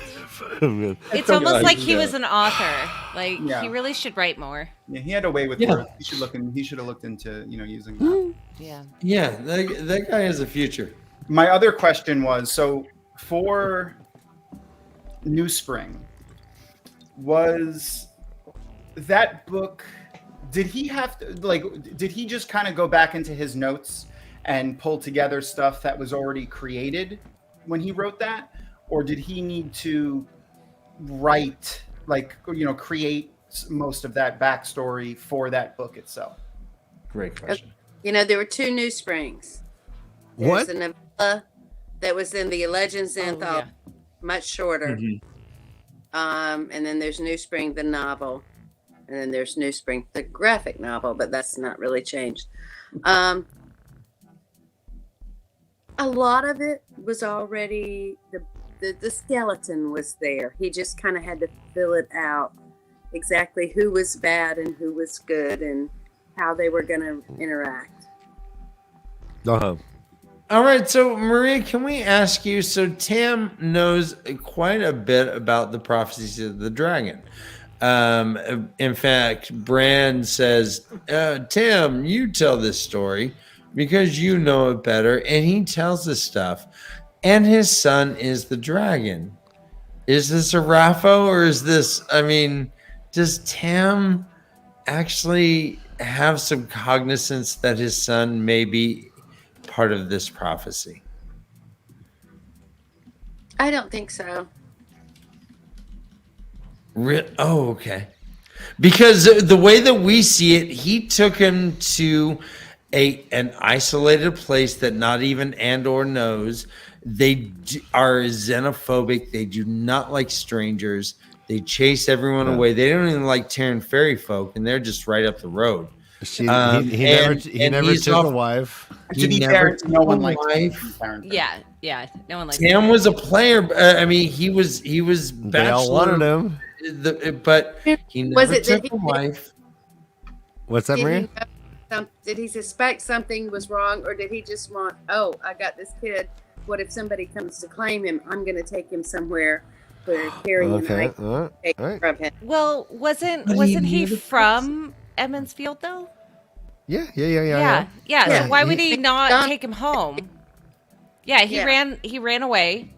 Man. It's so almost good. like he was an author. Like Yeah. he really should write more. Yeah, he had a way with Yeah. words. He should have looked into, using that. Yeah. Yeah, that guy has a future. My other question was, so for New Spring, was that book, did he have to, did he just kind of go back into his notes and pull together stuff that was already created when he wrote that? Or did he need to write, create most of that backstory for that book itself? Great question. There were two New Springs. There's What? a novella that was in the Legends anthology, much shorter. And then there's New Spring, the novel. And then there's New Spring, the graphic novel, but that's not really changed. A lot of it was already, the skeleton was there. He just kind of had to fill it out, exactly who was bad and who was good and how they were going to interact. Uh-huh. All right, so Maria, can we ask you? So Tam knows quite a bit about the prophecies of the dragon. In fact, Brand says, "Tim, you tell this story because you know it better," and he tells this stuff. And his son is the dragon. Is this a Raffo or is this? I mean, does Tam actually have some cognizance that his son may be part of this prophecy? I don't think so. Oh, okay. Because the way that we see it, he took him to an isolated place that not even Andor knows. They are xenophobic. They do not like strangers. They chase everyone away. They don't even like Terran fairy folk, and they're just right up the road. He never took a wife. To be fair, no one likes him. Yeah. No one likes Tam was a player. I mean, he was They all wanted him. But he never took a wife. What's that, Maria? Did he suspect something was wrong, or did he just want, oh, I got this kid. What if somebody comes to claim him? I'm going to take him somewhere where Harry and I can take from him. Well, wasn't he from Emmons Field though? Yeah. So why would he not Done. take him home? Yeah, he Yeah. ran away,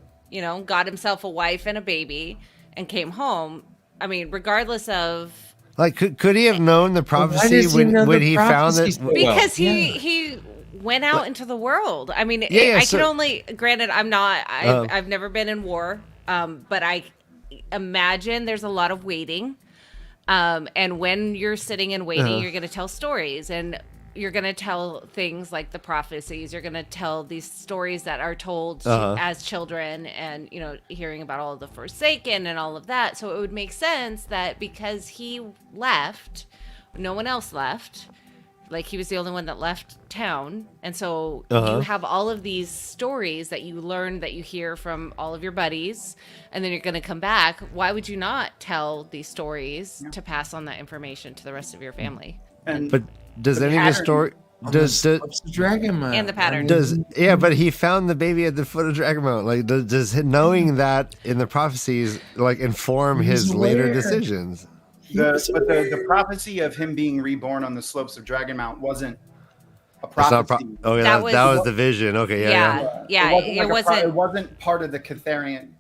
got himself a wife and a baby and came home. I mean, regardless of Like, could he have known the prophecy does he know when the he found prophecy it? so well? because he went out into the world. I mean, Yeah, I can only, granted, I've never been in war, but I imagine there's a lot of waiting. And when you're sitting and waiting, you're going to tell stories, and you're going to tell things like the prophecies. You're going to tell these stories that are told as children, and, hearing about all of the Forsaken and all of that. So it would make sense that because he left, no one else left. Like, he was the only one that left town. And so you have all of these stories that you learn, that you hear from all of your buddies, and then you're going to come back. Why would you not tell these stories to pass on that information to the rest of your family? But does any of the story... Does Dragonmount And the pattern. but he found the baby at the foot of Dragonmount. Like, does knowing that in the prophecies like inform his later decisions? The prophecy of him being reborn on the slopes of Dragonmount wasn't a It's not prophecy. that was the vision. Okay, It wasn't part of the Catharian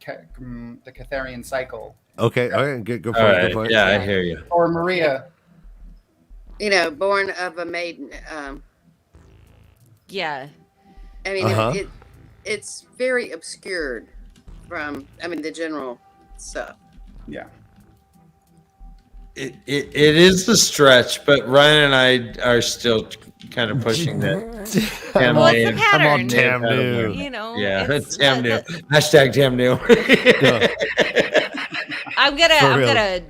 cycle. Okay, good point. All right. Good point. Yeah, I hear you. Or Maria. Born of a maiden. Yeah. I mean, it's very obscured from, the general stuff. Yeah. It is the stretch, but Ryan and I are still kind of pushing that. Well, it's the pattern. I'm on Tam new. Yeah, it's Tam new. Hashtag Tam new. I'm gonna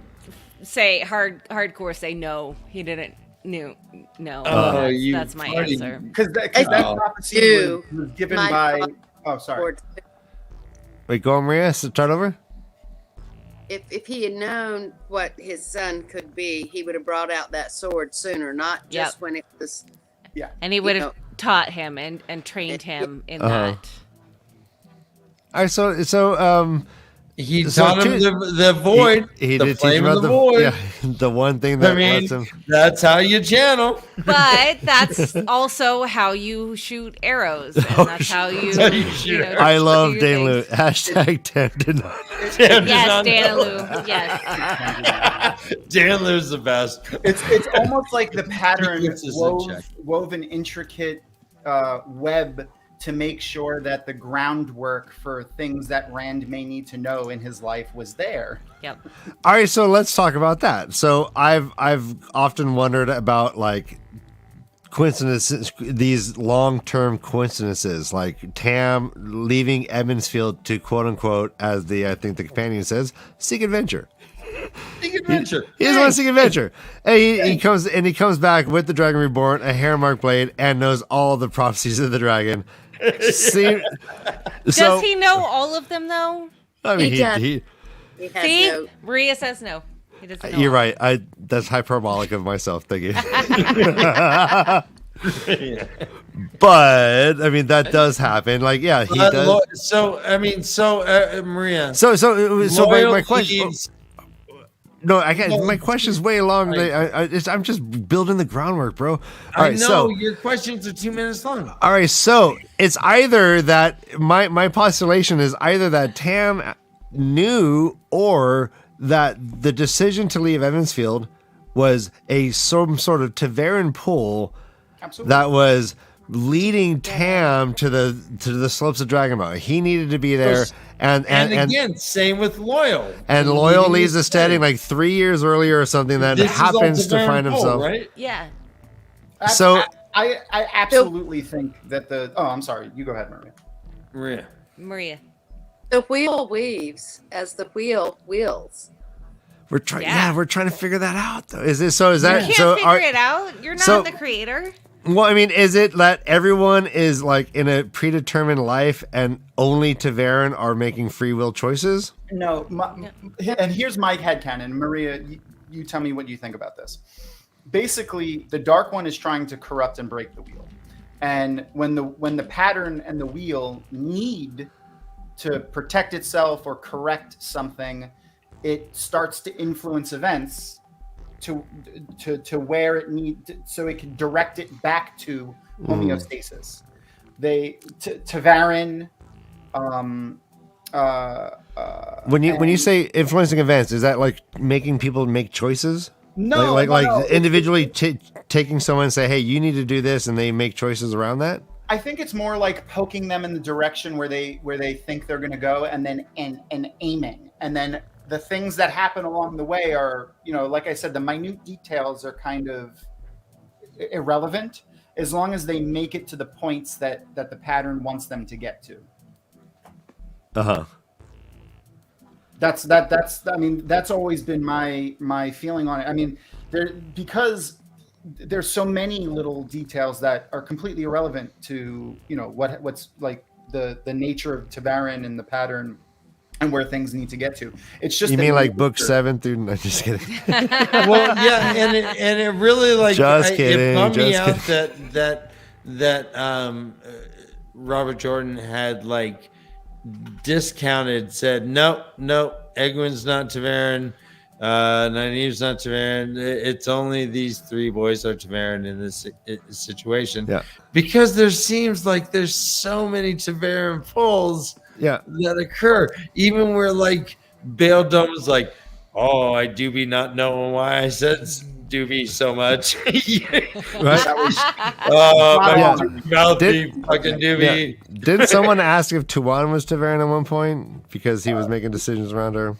say hardcore say no. He didn't knew. No, that's my answer. Because that prophecy was given by. Oh, sorry. Wait, go on, Maria. Start over. If he had known what his son could be, he would have brought out that sword sooner, not just when it was. Yeah, and he would have taught him and trained him in that. All right, so he taught him the void. He the did flame teach him of the about void. The one thing that lets him. That's how you channel. But that's also how you shoot arrows. And that's how you. I love Dan Lou. Hashtag Tam did not. Yes, Dan Lou. Yes. Dan Lou's the best. It's almost like the pattern wove an intricate web to make sure that the groundwork for things that Rand may need to know in his life was there. Yep. All right, so let's talk about that. So I've often wondered about like coincidences, these long-term coincidences, like Tam leaving Evansfield to quote unquote, as I think the companion says, seek adventure. Seek adventure. He just wants to seek adventure. And he comes back with the Dragon Reborn, a hairmark blade, and knows all the prophecies of the dragon. Does he know all of them though? I mean, he See, no. Maria says no. He doesn't know. You're right. That's hyperbolic of myself. Thank you. But I mean, that does happen. Like, yeah, he does. Maria. So my question. Leaves. No, I can't. My question's way long. Right. I'm just building the groundwork, bro. All right, so your questions are 2 minutes long. All right, so it's either that my postulation is either that Tam knew, or that the decision to leave Evansfield was some sort of Tavern pull. Absolutely. That was leading Tam to the slopes of Dragonmount. He needed to be there. And again, same with Loyal. And Loyal leaves the steading like 3 years earlier or something that happens to find himself. Right? Yeah. So I absolutely think that I'm sorry. You go ahead, Maria. The wheel weaves as the wheel wheels. we're trying to figure that out though. Is that You can't figure it out. You're not the creator. Well, I mean, is it that everyone is like in a predetermined life and only Tavern are making free will choices? No. And here's my headcanon. Maria, you tell me what you think about this. Basically, the Dark One is trying to corrupt and break the wheel. And when the pattern and the wheel need to protect itself or correct something, it starts to influence events to where it so it can direct it back to homeostasis. Tavern. When you say influencing events, is that like making people make choices? No, like individually taking someone and say, hey, you need to do this, and they make choices around that. I think it's more like poking them in the direction where they think they're going to go, and then and aiming, and then the things that happen along the way are, like I said, the minute details are kind of irrelevant as long as they make it to the points that the pattern wants them to get to. That's always been my feeling on it. I mean, because there's so many little details that are completely irrelevant to what's like the nature of Tavern and the pattern and where things need to get to. It's just, you mean like book 7 through? No, just kidding. Well, yeah, and it really like it bummed me out that Robert Jordan had like said no, Egwin's not Tavern, Nynaeve's not Tavern. It's only these 3 boys are Tavern in this situation. Yeah, because there seems like there's so many Tavern pulls. Yeah, that occur. Even where like Bail Dome is like, oh, I do be not knowing why I said doobie so much. Right? Fucking doobie. Yeah. Did someone ask if Tuan was Tavern at one point because he was making decisions around her?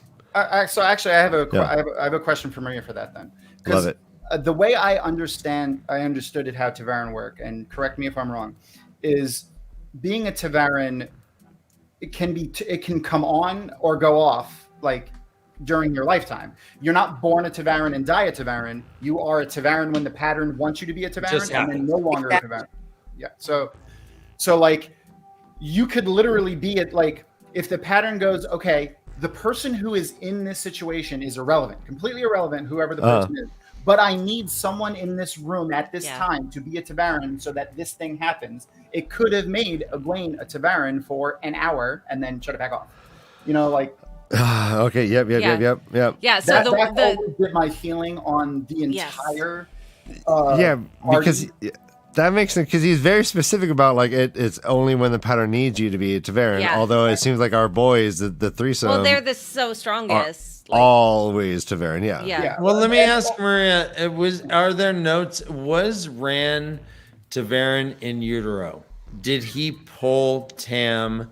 So actually, I have a question for Maria for that then. Love it. The way I understood it how Tavern work, and correct me if I'm wrong, is being a Tavern. It can come on or go off like during your lifetime. You're not born a Tavern and die a Tavern. You are a Tavern when the pattern wants you to be a Tavern, and then no longer a Tavern. Yeah. So like you could literally be at like, if the pattern goes, okay, the person who is in this situation is irrelevant, completely irrelevant, whoever the person is. But I need someone in this room at this time to be a Tavern so that this thing happens. It could have made Egwene a Tavern for an hour and then shut it back off. Like. Okay. Yep. Yeah. So that always been my feeling on the entire. Because that makes sense. Because he's very specific about like it's only when the pattern needs you to be a Tavern. Yeah. Although it seems like our boys, the threesome. Well, they're the strongest. Always Tavern, yeah. Well, let me ask Maria: are there notes? Was Ran Tavern in utero? Did he pull Tam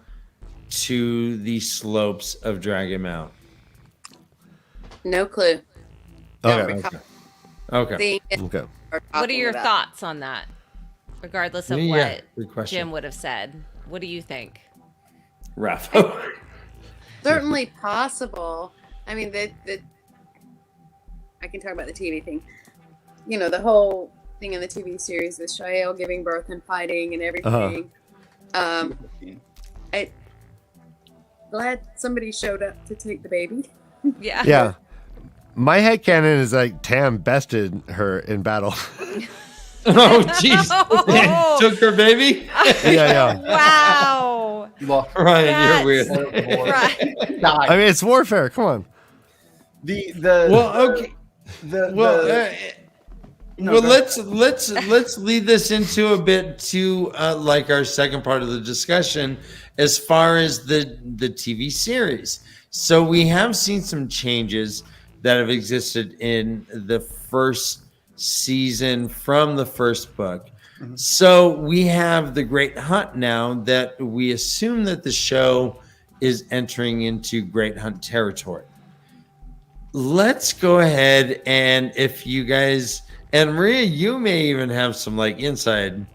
to the slopes of Dragonmount? No clue. Okay. What are your thoughts on that? Regardless of what Jim would have said, what do you think, Rafa? Certainly possible. I mean, I can talk about the TV thing. The whole thing in the TV series with Shael giving birth and fighting and everything. I'm glad somebody showed up to take the baby. Yeah. Yeah. My headcanon is like Tam bested her in battle. Oh, jeez. Took her baby? Yeah. Wow. Ryan, you're weird. Right. I mean, it's warfare. Come on. Let's lead this into a bit to like our second part of the discussion as far as the TV series. So we have seen some changes that have existed in the first season from the first book. Mm-hmm. So we have the Great Hunt now that we assume that the show is entering into Great Hunt territory. Let's go ahead, and if you guys, and Maria, you may even have some like inside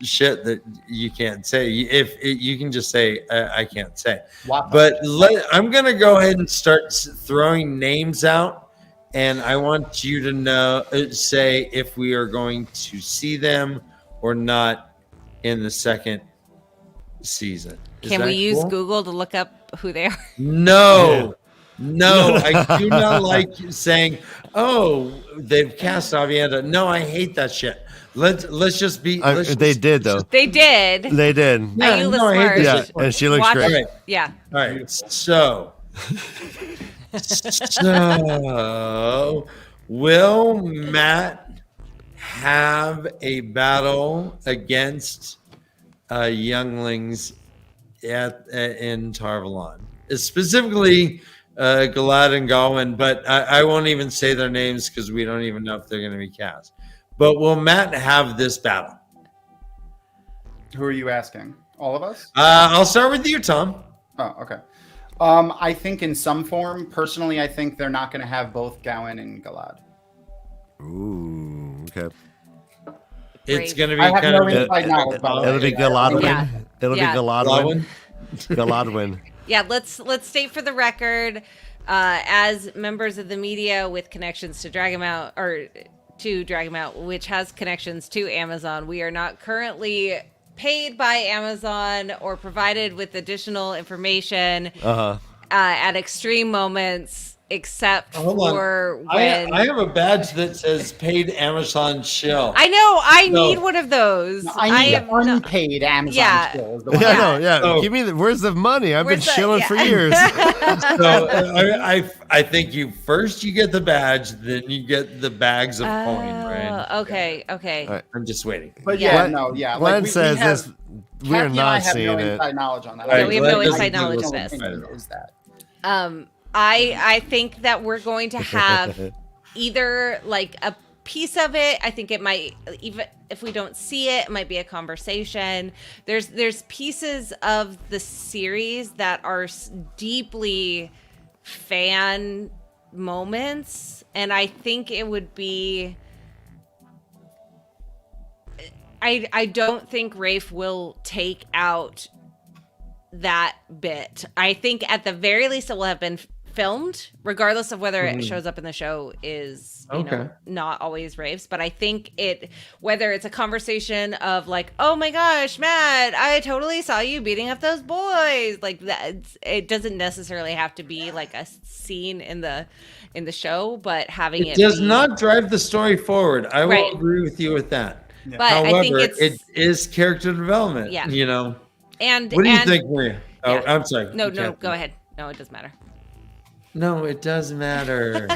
shit that you can't say. If you can just say, I can't say. Wow. But I'm going to go ahead and start throwing names out, and I want you to say if we are going to see them or not in the second season. Can we use Google to look up who they are? No. No, I do not like saying, "Oh, they've cast Avienda." No, I hate that shit. Let's just be. They did though. They did. They did. Yeah, smart. Yeah, and she looks great. Right. Yeah. All right. So Will Matt have a battle against younglings in Tarvalon? Specifically Galad and Galwin, but I won't even say their names because we don't even know if they're going to be cast. But will Matt have this battle? Who are you asking? All of us? I'll start with you, Thom. Oh, okay. I think in some form, personally, I think they're not going to have both Gawain and Galad. Ooh, okay. It's going to be I have kind no of inside knowledge. by the way. It'll be Galadwin. Yeah. It'll Yeah. be Galadwin. Galadwin. Yeah, let's state for the record, as members of the media with connections to Dragonmount, which has connections to Amazon, we are not currently paid by Amazon or provided with additional information at extreme moments, except for when I have a badge that says paid Amazon shill. I know I need one of those. I need unpaid Amazon. Yeah. Still is the Yeah, one. no, yeah. So- Give me where's the money? I've been shilling for years. So I think you get the badge, then you get the bags of coin, right? Okay. All right. I'm just waiting. But Yeah. Glenn says this. We're Kathy and I not have seeing no it. inside knowledge on that. Yeah, we have no Glenn inside doesn't knowledge do of this. this. Is that? I think that we're going to have either like a piece of it. I think it might, even if we don't see it, it might be a conversation. There's pieces of the series that are deeply fan moments, and I think it would be. I don't think Rafe will take out that bit. I think at the very least it will have been filmed, regardless of whether it shows up in the show is you know, not always Rafe's. But I think whether it's a conversation of like, oh my gosh, Matt, I totally saw you beating up those boys, like that. It doesn't necessarily have to be like a scene in the show, but having it does not drive the story forward. I will agree with you with that. But However, I think it is character development. Yeah. You know. And what do you think, Maria? Oh, Yeah. I'm sorry. No, go ahead. No, it doesn't matter. No, it does matter.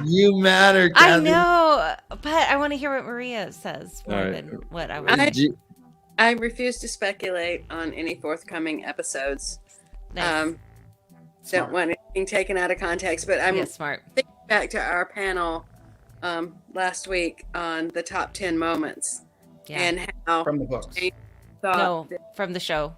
You matter. I Kathy. know, but I want to hear what Maria says more than what I was. I refuse to speculate on any forthcoming episodes. Nice. Don't want anything taken out of context, but I'm smart. thinking back to our panel last week on the top 10 moments and how From the books. James thought No, from the show.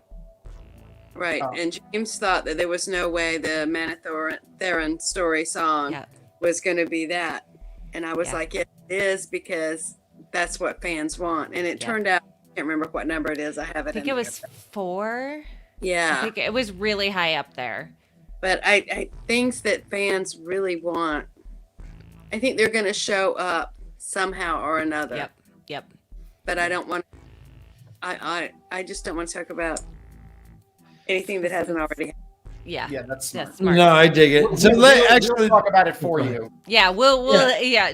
right, and James thought that there was no way the Manathoran story song was going to be that, and I was like, it is, because that's what fans want, and it turned out, I can't remember what number it is. I have it. I think it was 4. Yeah, I think it was really high up there. But I things that fans really want, I think they're going to show up somehow or another. Yep. But I don't want. I just don't want to talk about anything that hasn't already happened. Yeah, that's smart. No, I dig it. So we'll talk about it for you. Yeah, we'll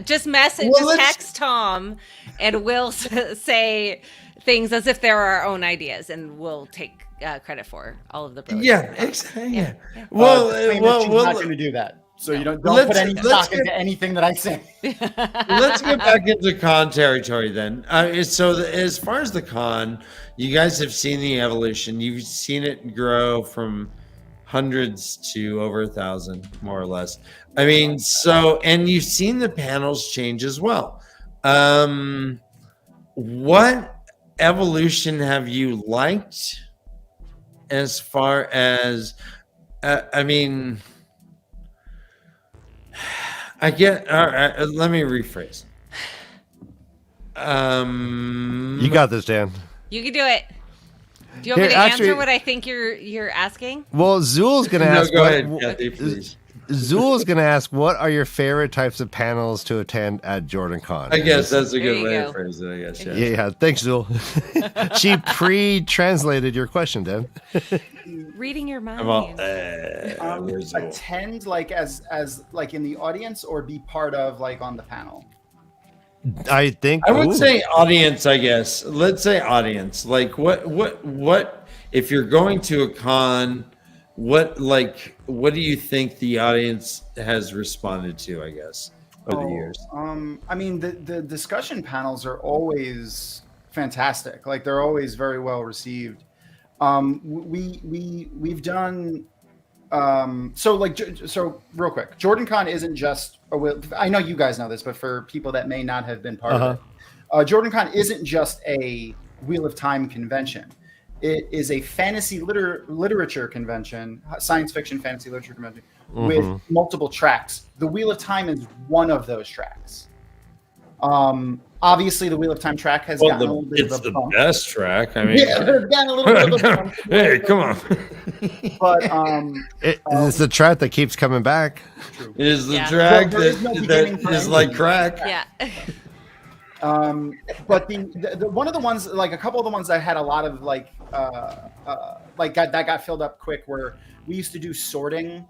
just text Thom, and we'll say things as if they're our own ideas, and we'll take credit for all of the brilliance. Yeah, exactly. Yeah. Well, she's not going to do that. So you don't put any stock into anything that I say. Let's get back into con territory then. So as far as the con, you guys have seen the evolution. You've seen it grow from hundreds to over 1,000, more or less. I mean, and you've seen the panels change as well. What evolution have you liked as far as, I mean... let me rephrase. You got this, Dan. You can do it. Do you want me to answer what I think you're asking? Well, Zool's going to ask. Go ahead, Kathy, please. Zool's going to ask, what are your favorite types of panels to attend at JordanCon? I guess that's a good way go. to phrase it, I guess. Yeah, thanks, Zool. She pre-translated your question, Dan. Reading your mind. Attend like as like in the audience, or be part of like on the panel? I would say audience, I guess. Let's say audience. Like what if you're going to a con, what do you think the audience has responded to, I guess? over the years? I mean, the discussion panels are always fantastic. Like they're always very well received. We've done so real quick. JordanCon isn't just I know you guys know this, but for people that may not have been part of it, JordanCon isn't just a Wheel of Time convention. It is a fantasy literature convention, science fiction fantasy literature convention with multiple tracks. The Wheel of Time is one of those tracks. Obviously, the Wheel of Time track has gotten a little bit of a bump. It's the best track. I mean, yeah, it's gotten a little bit of a bump. Hey, come on. But it's the track that keeps coming back. true. It is the Yeah. track Well, there is no that beginning for is anything. like crack. Yeah. But the one of the ones, like a couple of the ones that had a lot of that got filled up quick were we used to do sorting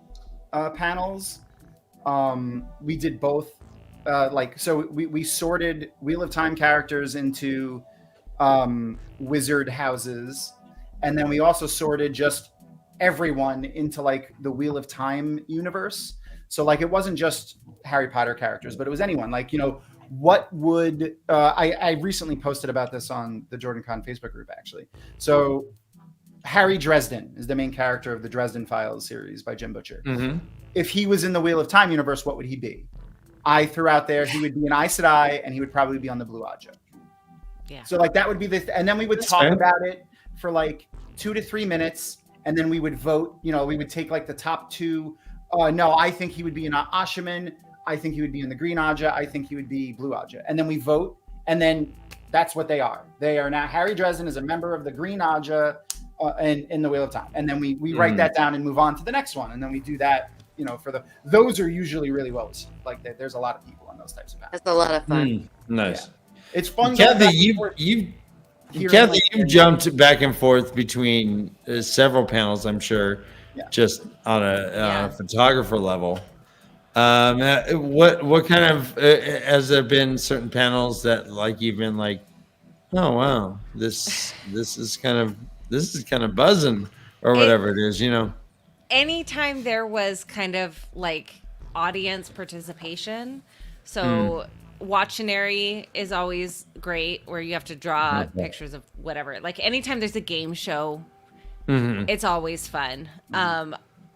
panels. We did both. We sorted Wheel of Time characters into wizard houses, and then we also sorted just everyone into like the Wheel of Time universe. So like it wasn't just Harry Potter characters, but it was anyone. Like, you know, what would I recently posted about this on the JordanCon Facebook group actually. So Harry Dresden is the main character of the Dresden Files series by Jim Butcher. Mm-hmm. If he was in the Wheel of Time universe, what would he be? I threw out there he would be an Aes Sedai, and he would probably be on the Blue Aja. Yeah. So like that would be and then we would talk about it for like 2 to 3 minutes, and then we would vote. You know, we would take like the top two. No, I think he would be an Ashaman. I think he would be in the Green Aja. I think he would be Blue Aja. And then we vote, and then that's what they are. They are now Harry Dresden is a member of the Green Aja in the Wheel of Time. And then we write that down and move on to the next one, and then we do that. You know, those are usually really well received. Like there's a lot of people on those types of panels. That's a lot of fun. Nice. Yeah. It's fun. Kathy, you've jumped back and forth between several panels, I'm sure, just on a photographer level. What kind of has there been certain panels that like you've been like, oh wow, this is kind of buzzing or whatever it is, you know? Anytime there was kind of like audience participation, so Watchionary is always great where you have to draw pictures of whatever. Like anytime there's a game show, it's always fun.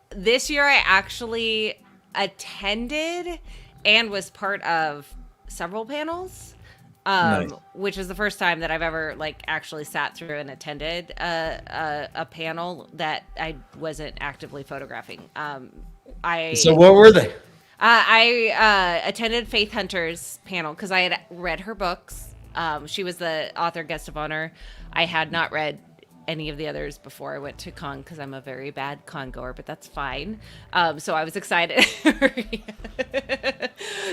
This year I actually attended and was part of several panels. Which is the first time that I've ever like actually sat through and attended a panel that I wasn't actively photographing. So what were they? I attended Faith Hunter's panel because I had read her books. She was the author guest of honor. I had not read any of the others before I went to con because I'm a very bad con goer, but that's fine. So I was excited.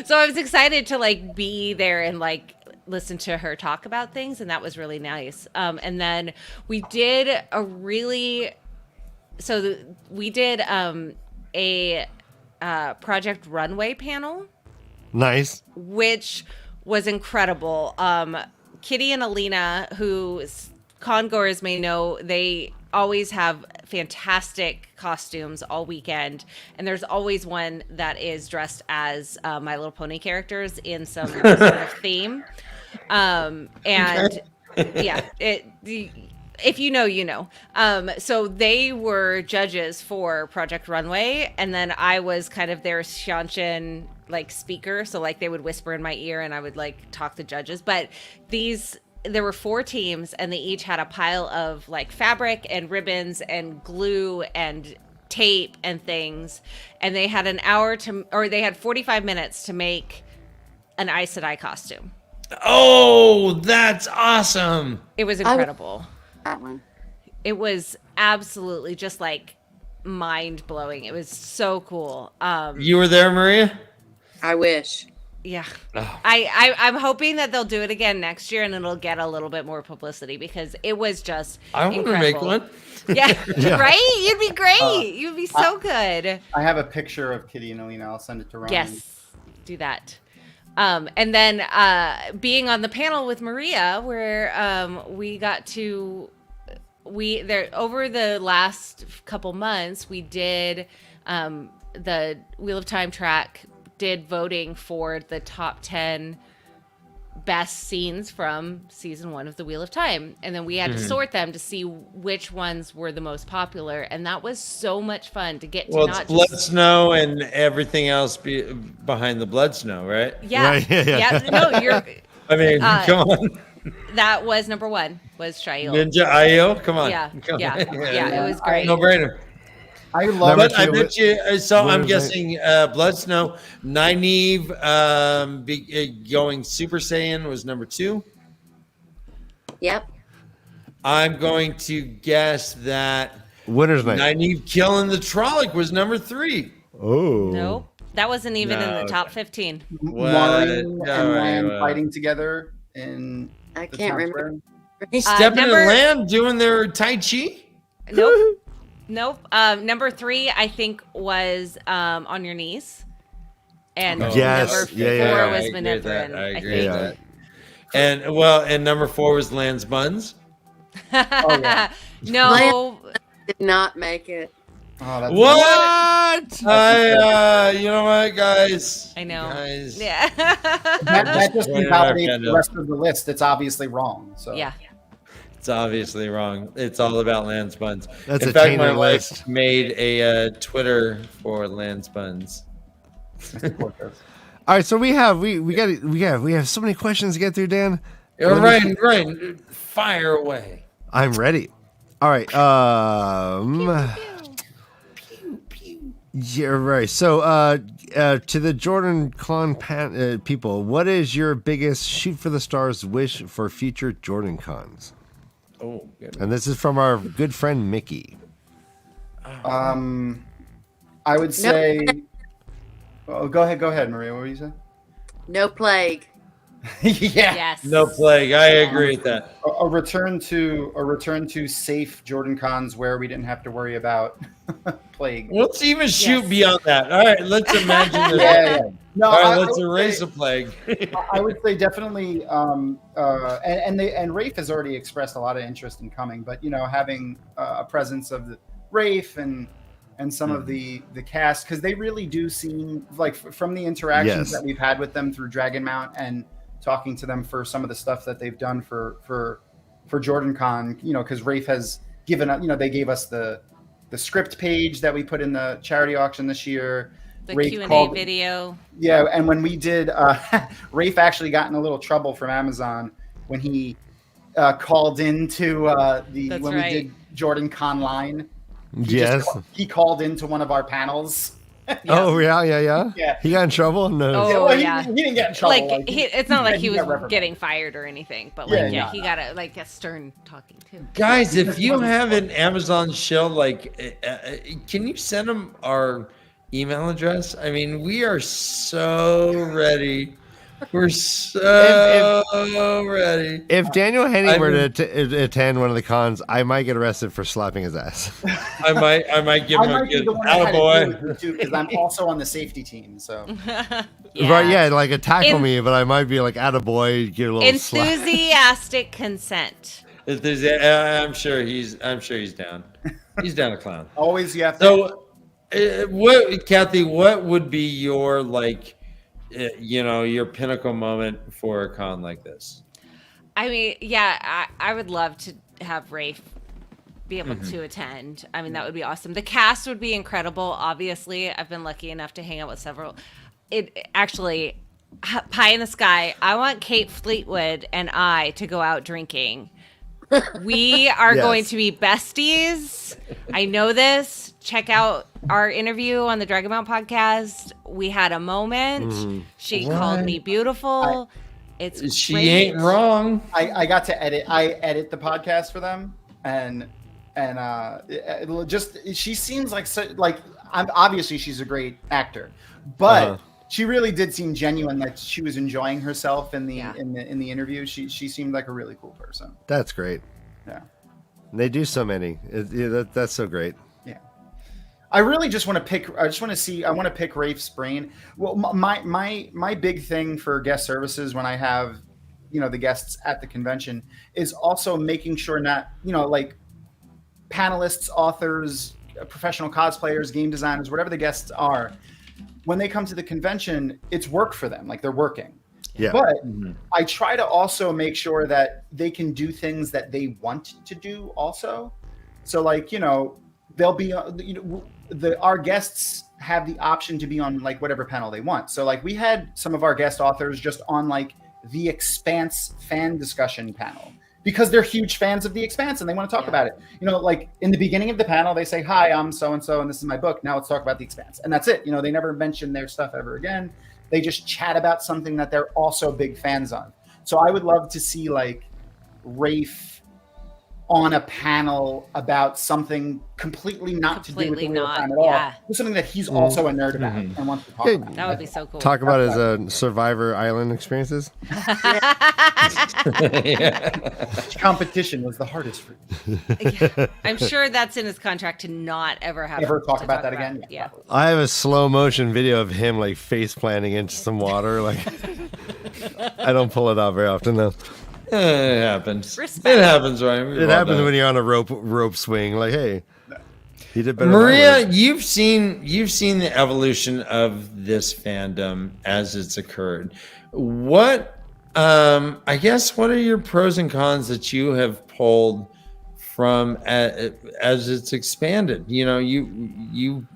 So I was excited to like be there and like listen to her talk about things, and that was really nice. And then we did a Project Runway panel. Nice. Which was incredible. Kitty and Alina, who congoers may know, they always have fantastic costumes all weekend, and there's always one that is dressed as My Little Pony characters in some sort of theme. If you know, you know. So they were judges for Project Runway, and then I was kind of their Shanshan like speaker. So like they would whisper in my ear, and I would like talk to judges. But there were 4 teams, and they each had a pile of like fabric and ribbons and glue and tape and things, and they had they had 45 minutes to make an Aes Sedai costume. Oh, that's awesome! It was incredible. That one. It was absolutely just like mind blowing. It was so cool. You were there, Maria? I wish. Yeah. Oh. I'm hoping that they'll do it again next year and it'll get a little bit more publicity because it was just I want to make one. Yeah, right? You'd be great. You'd be so good. I have a picture of Kitty and Alina. I'll send it to Ryan. Yes, do that. And then being on the panel with Maria, where we got to over the last couple months, we did the Wheel of Time track did voting for the top 10 best scenes from season 1 of the Wheel of Time, and then we had to sort them to see which ones were the most popular, and that was so much fun to get to. Well, not it's blood just snow and everything else behind the blood snow, right? yeah, Right, yeah. no, you're I mean, come on. that was number 1 was Shail. Ninja IO, come on. Yeah, Come yeah, on. yeah, it was great. No brainer. I love But it. I bet you, so I'm was guessing Blood Snow, Nynaeve going Super Saiyan was number 2. Yep. I'm going to guess that Winner's night. Nynaeve killing the Trolloc was number 3. Oh. Nope, that wasn't even in No. the top 15. Maureen What? and No, Lan wait. fighting together in. I the can't town remember. square. Stepping in number- land doing their Tai Chi? Nope. Nope. Number 3, I think, was On Your Knees. And Yes. number 4 Yeah. was I agree with that. Maniprin. I I agree think. with that. And number 4 was Land's Buns. No. Did not make it. Oh, that's What? You know what, guys? I know. Guys. Yeah. that just Winner, invalidates Kendall. the rest of the list. It's obviously wrong. So Yeah. It's obviously wrong. It's all about Land's Buns. That's In a fact, tainted my wife list. made a Twitter for Land's Buns. All right, so we have so many questions to get through, Dan. Ryan, fire away. I'm ready. All right. Yeah, right. So, to the JordanCon people, what is your biggest shoot for the stars wish for future JordanCons? Oh, good. And this is from our good friend Mickey. I would say. Oh, go ahead, Maria. What were you saying? No plague. Yeah. Yes. No plague. I agree with that. A return to safe Jordan cons where we didn't have to worry about plague. Let's even shoot Yes. beyond that. All right, let's imagine this. Yeah. No, All right, I let's would erase say- the plague. I would say definitely, and Rafe has already expressed a lot of interest in coming, but having a presence of the Rafe and some of the cast, because they really do seem like from the interactions Yes. that we've had with them through Dragonmount and talking to them for some of the stuff that they've done for JordanCon, because Rafe has given they gave us the script page that we put in the charity auction this year. The Rafe Q&A called- video. Yeah, and when we did, Rafe actually got in a little trouble from Amazon when he called into That's when right. we did JordanCon line. Yes. He called into one of our panels. Oh, yeah. Yeah. He got in trouble? No. Oh, Well, yeah. he didn't get in trouble. Like, it's not like he was got reprimanded. getting fired or anything, but Yeah, like, no, he got a stern talking too. Guys, if you have an Amazon shell, can you send them our email address? I mean, we are so ready. We're so ready. If Daniel Henning I were mean- to attend one of the cons, I might get arrested for slapping his ass. I might give I him a might be good the one that had to deal attaboy. with it too, because I'm also on the safety team. So Right, yeah, like tackle In- me, but I might be like, attaboy, get a little slap. Enthusiastic consent. If there's I'm sure he's down. He's down to clown. always you have to. So, Kathy? What would be your your pinnacle moment for a con like this? I mean, yeah, I would love to have Rafe be able to attend. I mean, that would be awesome. The cast would be incredible. Obviously, I've been lucky enough to hang out with several. It actually, pie in the sky. I want Kate Fleetwood and I to go out drinking. We are Yes. going to be besties. I know this. Check out our interview on the Dragonmount podcast. We had a moment. She called me beautiful. It's She great. ain't wrong. I got to edit. I edit the podcast for them, and she seems like obviously she's a great actor, but she really did seem genuine. That she was enjoying herself in the in the interview. She seemed like a really cool person. That's great. Yeah. They do so many. That's so great. Yeah. I really just want to pick. I want to pick Rafe's brain. Well, my big thing for guest services when I have, the guests at the convention is also making sure not, like panelists, authors, professional cosplayers, game designers, whatever the guests are, when they come to the convention, it's work for them. Like they're working. Yeah. But I try to also make sure that they can do things that they want to do also. So like, they'll be, our guests have the option to be on like whatever panel they want. So like we had some of our guest authors just on like the Expanse fan discussion panel because they're huge fans of the Expanse and they want to talk about it. Like in the beginning of the panel, they say, "Hi, I'm so-and-so and this is my book. Now let's talk about the Expanse." And that's it. They never mention their stuff ever again. They just chat about something that they're also big fans of. So I would love to see like Rafe on a panel about something completely not to do with the Wheel of Time at all. Yeah. It's something that he's also a nerd about and wants to talk about. That would be so cool. Talk about his Survivor Island experiences. Which competition was the hardest for you? Yeah. I'm sure that's in his contract to not ever have talk about that again. Yeah. I have a slow motion video of him like face planting into some water. Like I don't pull it out very often though. It happens. Respect. It happens, right? It happens when you're on a rope swing. Like, hey, he did better. Maria, you've seen the evolution of this fandom as it's occurred. What, I guess, what are your pros and cons that you have pulled from as it's expanded? You.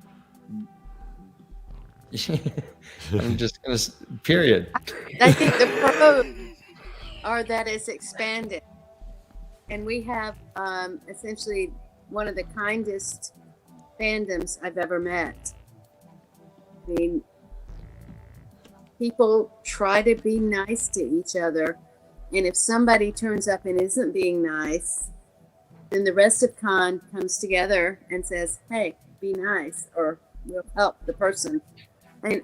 I'm just gonna period. I think the pros are that it's expanded, and we have essentially one of the kindest fandoms I've ever met. I mean, people try to be nice to each other, and if somebody turns up and isn't being nice, then the rest of con comes together and says, "Hey, be nice," or we'll help the person. And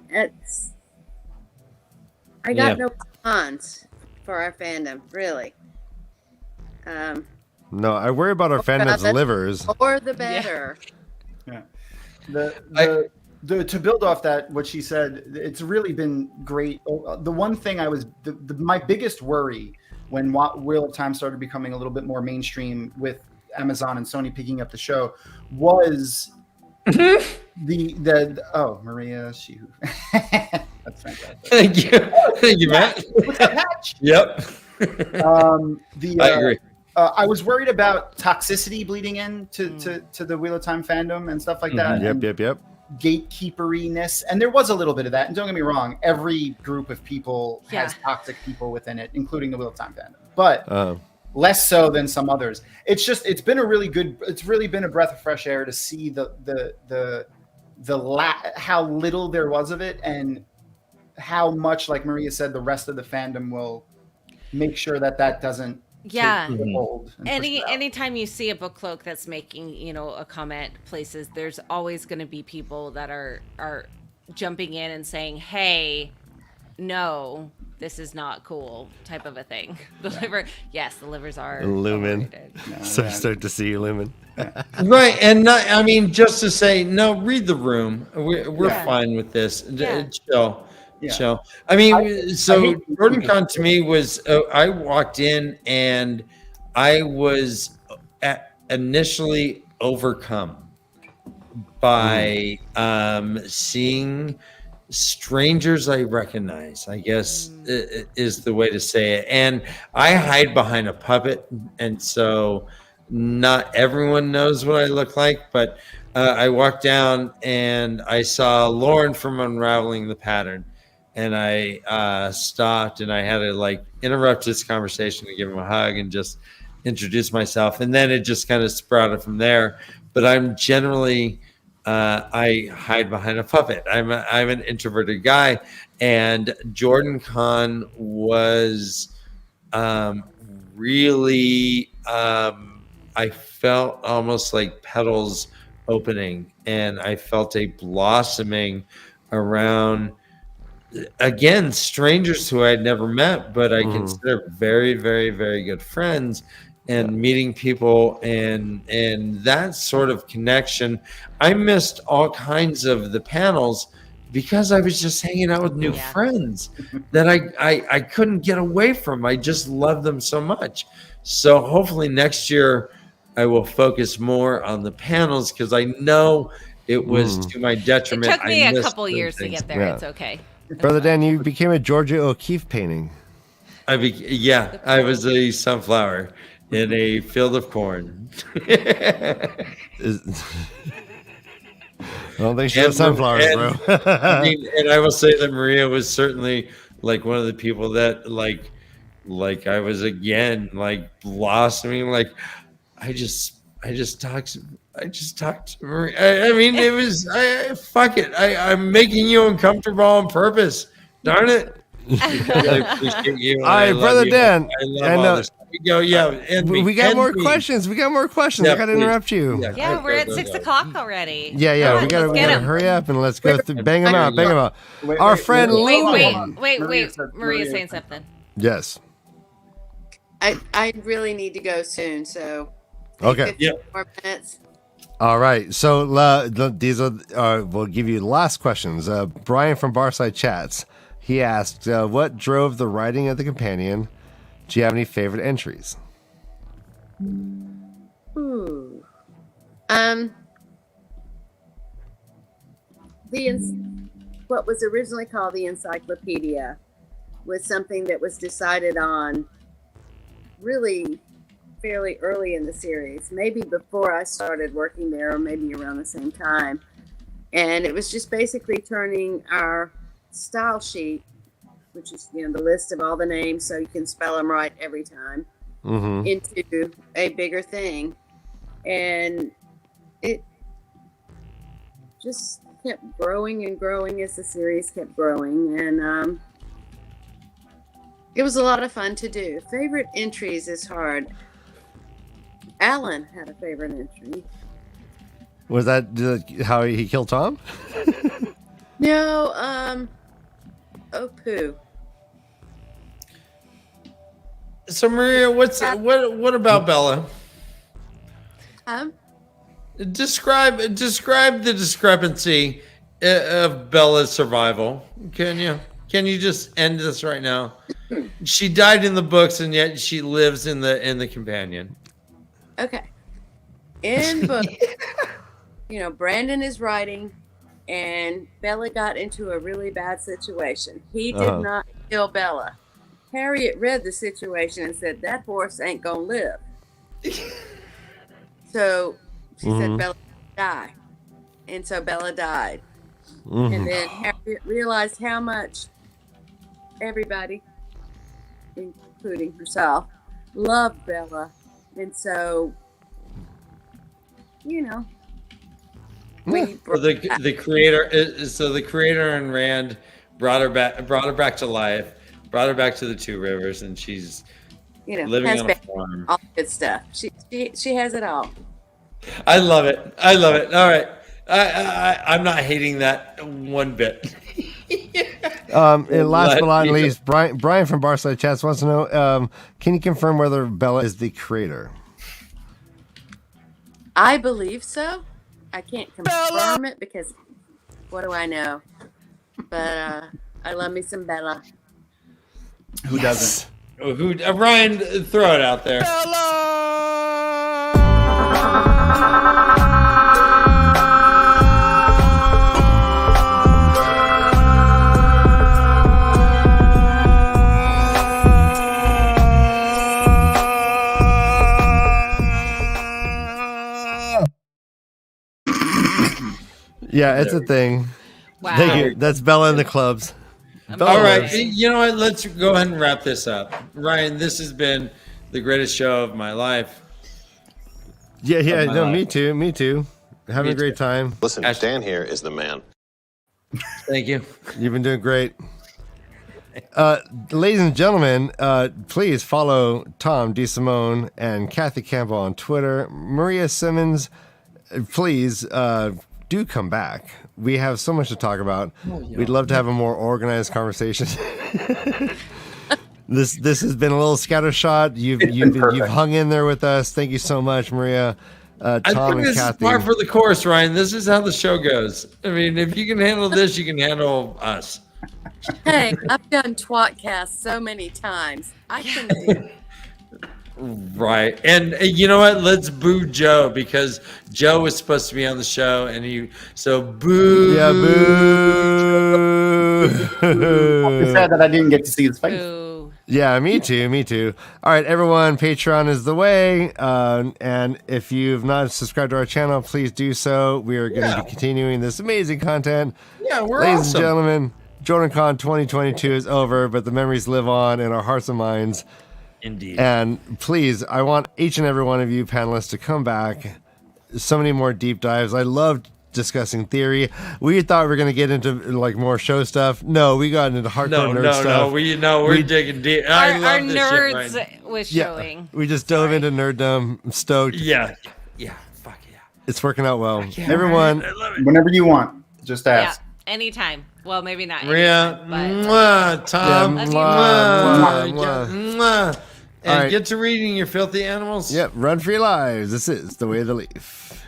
I got no cons for our fandom, really. No, I worry about our fandom's livers. Or the better. Yeah. To build off that, what she said, it's really been great. The one thing my biggest worry when Wheel of Time started becoming a little bit more mainstream with Amazon and Sony picking up the show was the Maria, that's fantastic. Thank you, Matt. Yep. I agree. I was worried about toxicity bleeding in to the Wheel of Time fandom and stuff like that. Yep. Gatekeeperiness, and there was a little bit of that. And don't get me wrong, every group of people has toxic people within it, including the Wheel of Time fandom. But less so than some others. It's been a breath of fresh air to see how little there was of it, and how much, like Maria said, the rest of the fandom will make sure that doesn't take hold. Anytime you see a book cloak that's making a comment places, there's always going to be people that are jumping in and saying, "Hey, no, this is not cool," type of a thing. The livers are Lumen. So start to see Lumen. Right, and just to say, no, read the room. We're fine with this. Chill. I mean, JordanCon to me was, I walked in and I was initially overcome by seeing strangers I recognize, I guess is the way to say it. And I hide behind a puppet, and so not everyone knows what I look like, but I walked down and I saw Lauren from Unraveling the Pattern. And I stopped and I had to interrupt this conversation to give him a hug and just introduce myself. And then it just kind of sprouted from there. But I'm generally, I hide behind a puppet. I'm an introverted guy. And JordanCon was really, I felt almost like petals opening. And I felt a blossoming around, again, strangers who I had never met, but I consider very, very, very good friends, and meeting people and that sort of connection. I missed all kinds of the panels because I was just hanging out with new friends that I couldn't get away from. I just love them so much. So hopefully next year I will focus more on the panels, because I know It was to my It detriment. took me I a missed couple some years to things. get there. Yeah. It's okay. Brother Dan, you became a Georgia O'Keeffe painting. I was a sunflower in a field of corn. I don't think she has sunflowers, bro. I mean, and I will say that Maria was certainly like one of the people that like I was again like blossoming. Like I just talked to Maria. I mean, it was fuck it. I'm making you uncomfortable on purpose. Darn it. I appreciate you. All right, Brother Dan. I love all this. We got more questions. We got more questions. Yeah, I got to please. interrupt you. Yeah, we're at 6 o'clock already. Yeah. We Let's get gotta 'em. hurry up and let's go through. Bang them out. Wait, Our wait, friend wait, Logan. wait. Wait. said- Maria's saying something. Yes. I really need to go soon, so Okay. 15 more minutes. All right. So these are we'll give you the last questions. Brian from Barside Chats. He asked, "What drove the writing of the companion? Do you have any favorite entries?" Ooh. What was originally called the encyclopedia was something that was decided on really fairly early in the series, maybe before I started working there or maybe around the same time. And it was just basically turning our style sheet, which is, the list of all the names so you can spell them right every time, into a bigger thing. And it just kept growing and growing as the series kept growing. And it was a lot of fun to do. Favorite entries is hard. Alan had a favorite entry. Was that how he killed Thom? No, oh poo. So Maria, what about Bella? Describe the discrepancy of Bella's survival. Can you just end this right now? She died in the books, and yet she lives in the companion. Okay. In book, Brandon is writing, and Bella got into a really bad situation. He did not kill Bella. Harriet read the situation and said, "That horse ain't gonna live." So she said, "Bella die," and so Bella died. And then Harriet realized how much everybody, including herself, loved Bella, and so the creator and Rand brought her back to life, brought her back to the Two Rivers, and she's living on a farm. All good stuff. She has it all. I love it. All right, I'm not hating that one bit. And last but not least, Brian from Barside Chats wants to know: can you confirm whether Bella is the creator? I believe so. I can't confirm it because what do I know? But I love me some Bella. Who doesn't? Ryan, throw it out there. Yeah, it's a thing. Wow. Thank you. That's Bella in the clubs. All right, you know what? Let's go ahead and wrap this up. Ryan, this has been the greatest show of my life. Yeah. No, me too. Having a great time. Listen, Dan here is the man. Thank you. You've been doing great. Ladies and gentlemen, please follow Thom, DeSimone, and Kathy Campbell on Twitter. Maria Simmons, please do come back. We have so much to talk about. We'd love to have a more organized conversation. This has been a little scattershot. You've hung in there with us. Thank you so much, Maria. Thom I think and this Kathy. is par for the course, Ryan. This is how the show goes. I mean, if you can handle this, you can handle us. Hey, I've done Twatcast so many times. I can do Right. And you know what? Let's boo Joe because Joe was supposed to be on the show and boo. Yeah, boo. It's sad that I didn't get to see his face. Ooh. Yeah, me too. All right, everyone, Patreon is the way. And if you've not subscribed to our channel, please do so. We are going to be continuing this amazing content. Yeah, we're Ladies awesome. and gentlemen, JordanCon 2022 is over, but the memories live on in our hearts and minds. Indeed. And please, I want each and every one of you panelists to come back. So many more deep dives. I loved discussing theory. We thought we were going to get into like more show stuff. No, we got into hardcore nerd stuff. We're digging deep. I Our love this nerds shit, Ryan. was showing. We just dove into nerddom. I'm stoked. Yeah. Fuck yeah. It's working out well. Yeah, Everyone, Ryan, I love it. Whenever you want, just ask. Yeah, anytime. Well, maybe not. Rhea, anytime, but mwah, Tom, Yeah, mwah, mwah. mwah. And All right. get to reading your filthy animals. yep, run for your lives. This is the way of the leaf.